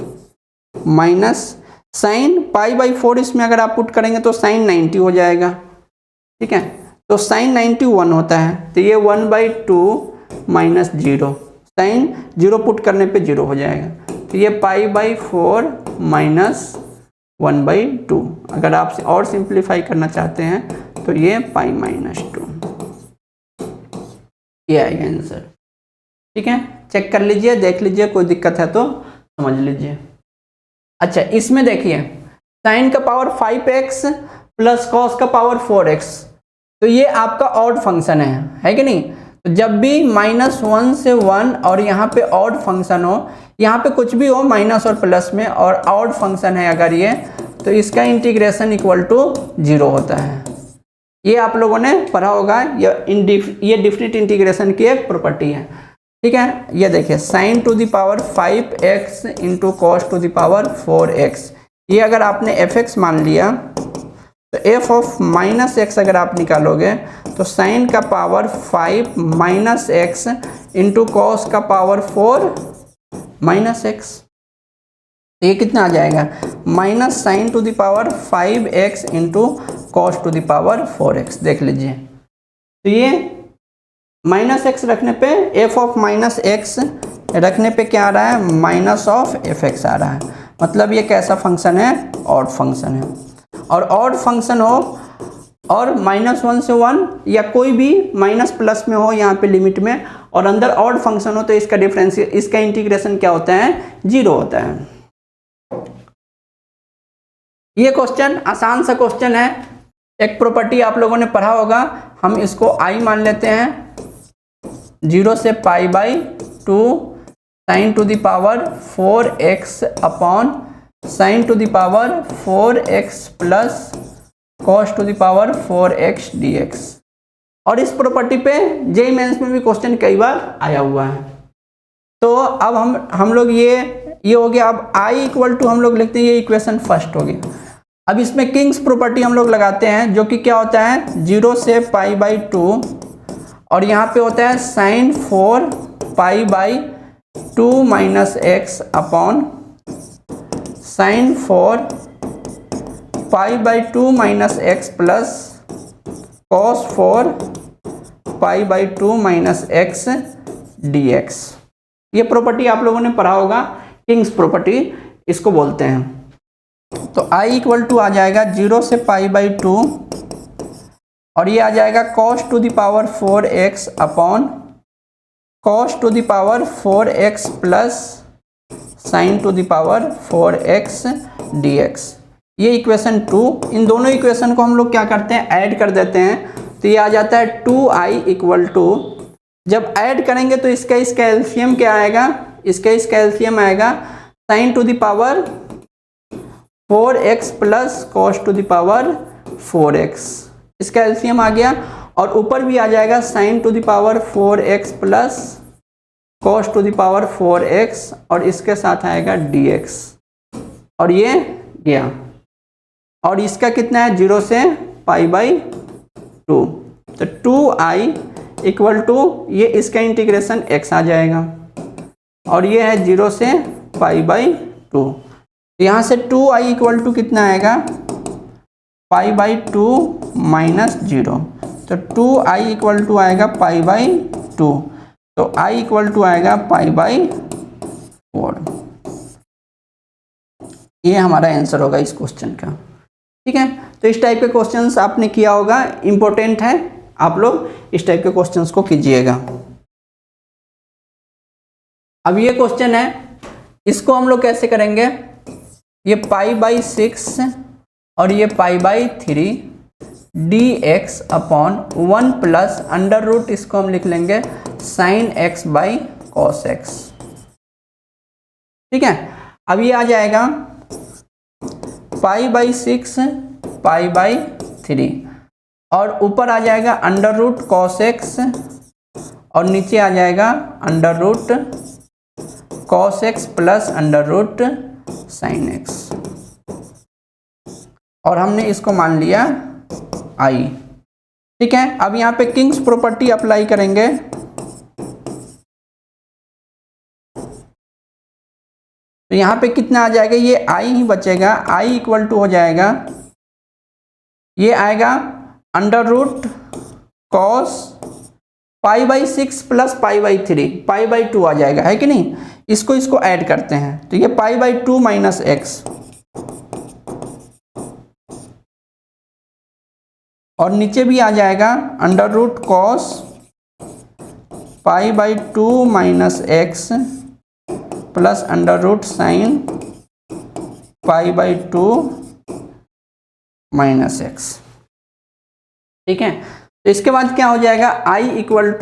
माइनस साइन π/4, इसमें अगर आप पुट करेंगे तो sin 90 हो जाएगा। ठीक है, तो sin 90 1 होता है, तो ये 1/2 माइनस 0, sin 0 पुट करने पे 0 हो जाएगा, तो ये π/4 माइनस 1/2। अगर आप और सिंप्लीफाई करना चाहते हैं तो ये π-2, ये आएगा आंसर। ठीक है, चेक कर लीजिए, देख लीजिए, कोई दिक्कत है तो समझ लीजिए। अच्छा, इसमें देखिए साइन का पावर 5x प्लस कॉस का पावर 4x, तो ये आपका ऑड फंक्शन है कि नहीं। तो जब भी -1 से 1 और यहाँ पे ऑड फंक्शन हो, यहाँ पे कुछ भी हो माइनस और प्लस में, और ऑड फंक्शन है अगर ये, तो इसका इंटीग्रेशन इक्वल टू 0 होता है। ये आप लोगों ने पढ़ा होगा, ये डिफिनिट इंटीग्रेशन की एक प्रॉपर्टी है। ठीक है, ये देखिए sin to the power 5x into cos to the power 4x, ये अगर आपने fx मान लिया तो एफ ऑफ माइनस एक्स अगर आप निकालोगे तो साइन का power 5 minus x into cos का पावर 4 माइनस एक्स, तो ये कितना आ जाएगा minus sign to the power 5x into cos to the power 4x। देख लीजिए, तो ये माइनस एक्स रखने पे एफ ऑफ माइनस एक्स रखने पे क्या आ रहा है माइनस ऑफ एफ एक्स आ रहा है। मतलब ये कैसा फंक्शन है, ऑड फंक्शन है। और ऑड फंक्शन हो और -1 से 1 या कोई भी माइनस प्लस में हो यहाँ पे लिमिट में, और अंदर ऑड फंक्शन हो तो इसका डिफरेंस, इसका इंटीग्रेशन क्या होता है 0 होता है। ये क्वेश्चन आसान सा क्वेश्चन है। एक प्रॉपर्टी आप लोगों ने पढ़ा होगा, हम इसको आई मान लेते हैं, 0 से π/2 sine to the power 4x upon sine to the power 4x plus cos to the power 4x dx। और इस प्रॉपर्टी पे जेईई मेंस में भी क्वेश्चन कई बार आया हुआ है। तो अब हम लोग ये हो गया। अब i इक्वल टू हम लोग लिखते हैं, ये इक्वेशन फर्स्ट हो गया। अब इसमें किंग्स प्रॉपर्टी हम लोग लगाते हैं, जो कि क्या होता है 0 से π/2 और यहाँ पे होता है sine 4 π/2 minus X upon sine 4 π/2 minus X plus cos 4 π/2 minus X dx। ये प्रॉपर्टी आप लोगों ने पढ़ा होगा, किंग्स प्रॉपर्टी इसको बोलते हैं। तो i इक्वल टू आ जाएगा 0 से π/2 और ये आ जाएगा cos to the power 4x upon cos to the power 4x plus sine to the power 4x dx। ये इक्वेशन 2। इन दोनों इक्वेशन को हम लोग क्या करते हैं ऐड कर देते हैं, तो ये आ जाता है 2i इक्वल टू, जब ऐड करेंगे तो इसका एलसीएम क्या आएगा, इसका एलसीएम आएगा sign to the power 4x plus cos to the power 4x, इसका एलसीएम आ गया। और ऊपर भी आ जाएगा sign to the power 4x plus cos to the power 4x और इसके साथ आएगा dx, और ये गया। और इसका कितना है 0 से π/2, तो 2i इक्वल टू ये इसका इंटीग्रेशन x आ जाएगा और ये है 0 से π/2। यहाँ से 2i इक्वल टू कितना आएगा π/2 माइनस 0, तो 2i इक्वल टू आएगा π/2, तो i इक्वल टू आएगा π/4। ये हमारा आंसर होगा इस क्वेश्चन का। ठीक है, तो इस टाइप के क्वेश्चंस आपने किया होगा, इंपॉर्टेंट है, आप लोग इस टाइप के क्वेश्चंस को कीजिएगा। अब ये क्वेश्चन है, इसको हम लोग कैसे करेंगे, ये π/6 और ये π/3 dx upon 1 plus under root, इसको हम लिख लेंगे sine x by cos x। ठीक है, अब ये आ जाएगा π/6 π/3 और ऊपर आ जाएगा अंडर रूट कॉस x और नीचे आ जाएगा under root cos x plus under root sine x, और हमने इसको मान लिया i। ठीक है, अब यहाँ पे किंग्स प्रॉपर्टी अप्लाई करेंगे, तो यहाँ पे कितना आ जाएगा, ये i ही बचेगा, i इक्वल टू हो जाएगा, ये आएगा अंडर रूट कॉस π/6 प्लस π/3, π/2 आ जाएगा, है कि नहीं। इसको ऐड करते हैं, तो ये π/2 माइनस एक्स और नीचे भी आ जाएगा under root cos π/2 minus X plus under root sine π/2 minus X. ठीक है, तो इसके बाद क्या हो जाएगा, i इक्वल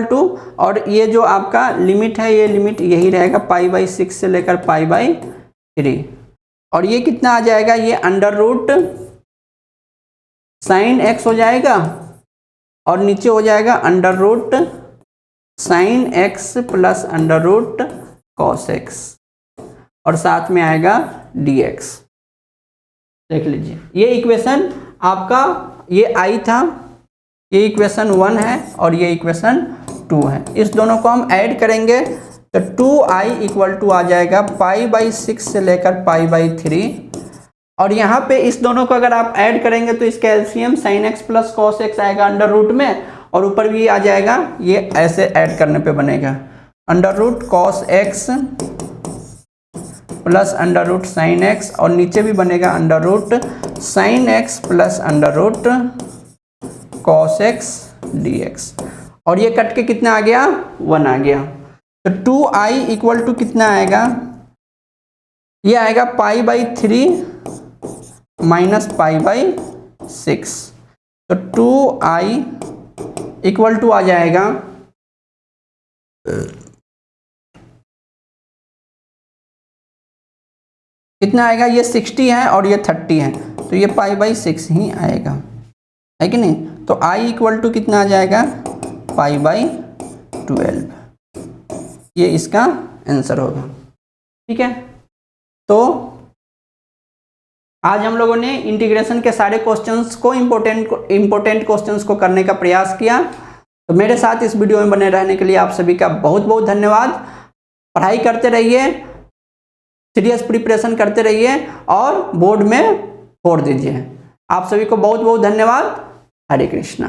टू और ये जो आपका लिमिट है, ये लिमिट यही रहेगा π/6 से लेकर π/3, और ये कितना आ जाएगा, ये अंडर रूट साइन x हो जाएगा और नीचे हो जाएगा under root sine x plus under root cos x, और साथ में आएगा dx। देख लीजिए ये इक्वेशन आपका, ये i था, ये इक्वेशन 1 है और ये इक्वेशन 2 है। इस दोनों को हम ऐड करेंगे तो 2i इक्वल टू आ जाएगा π/6 से लेकर π/3। और यहाँ पे इस दोनों को अगर आप ऐड करेंगे तो इसका LCM sin x plus cos x आएगा अंडर रूट में, और ऊपर भी आ जाएगा, ये ऐसे ऐड करने पे बनेगा under root cos x plus under root sin x, और नीचे भी बनेगा under root sin x plus under root cos x dx। और ये कट के कितना आ गया, 1 आ गया। तो 2i इक्वल टू कितना आएगा, ये आएगा π/3 माइनस π/6। तो 2i इक्वल टू आ जाएगा कितना आएगा, ये 60 है और ये 30 है, तो ये π/6 ही आएगा, है कि नहीं। तो i इक्वल टू कितना आ जाएगा, π/12। ये इसका आंसर होगा। ठीक है, तो आज हम लोगों ने इंटीग्रेशन के सारे क्वेश्चंस को इम्पोर्टेंट क्वेश्चंस को करने का प्रयास किया। तो मेरे साथ इस वीडियो में बने रहने के लिए आप सभी का बहुत बहुत धन्यवाद। पढ़ाई करते रहिए, सीरियस प्रिपरेशन करते रहिए और बोर्ड में फोड़ दीजिए। आप सभी को बहुत बहुत धन्यवाद। हरे कृष्णा।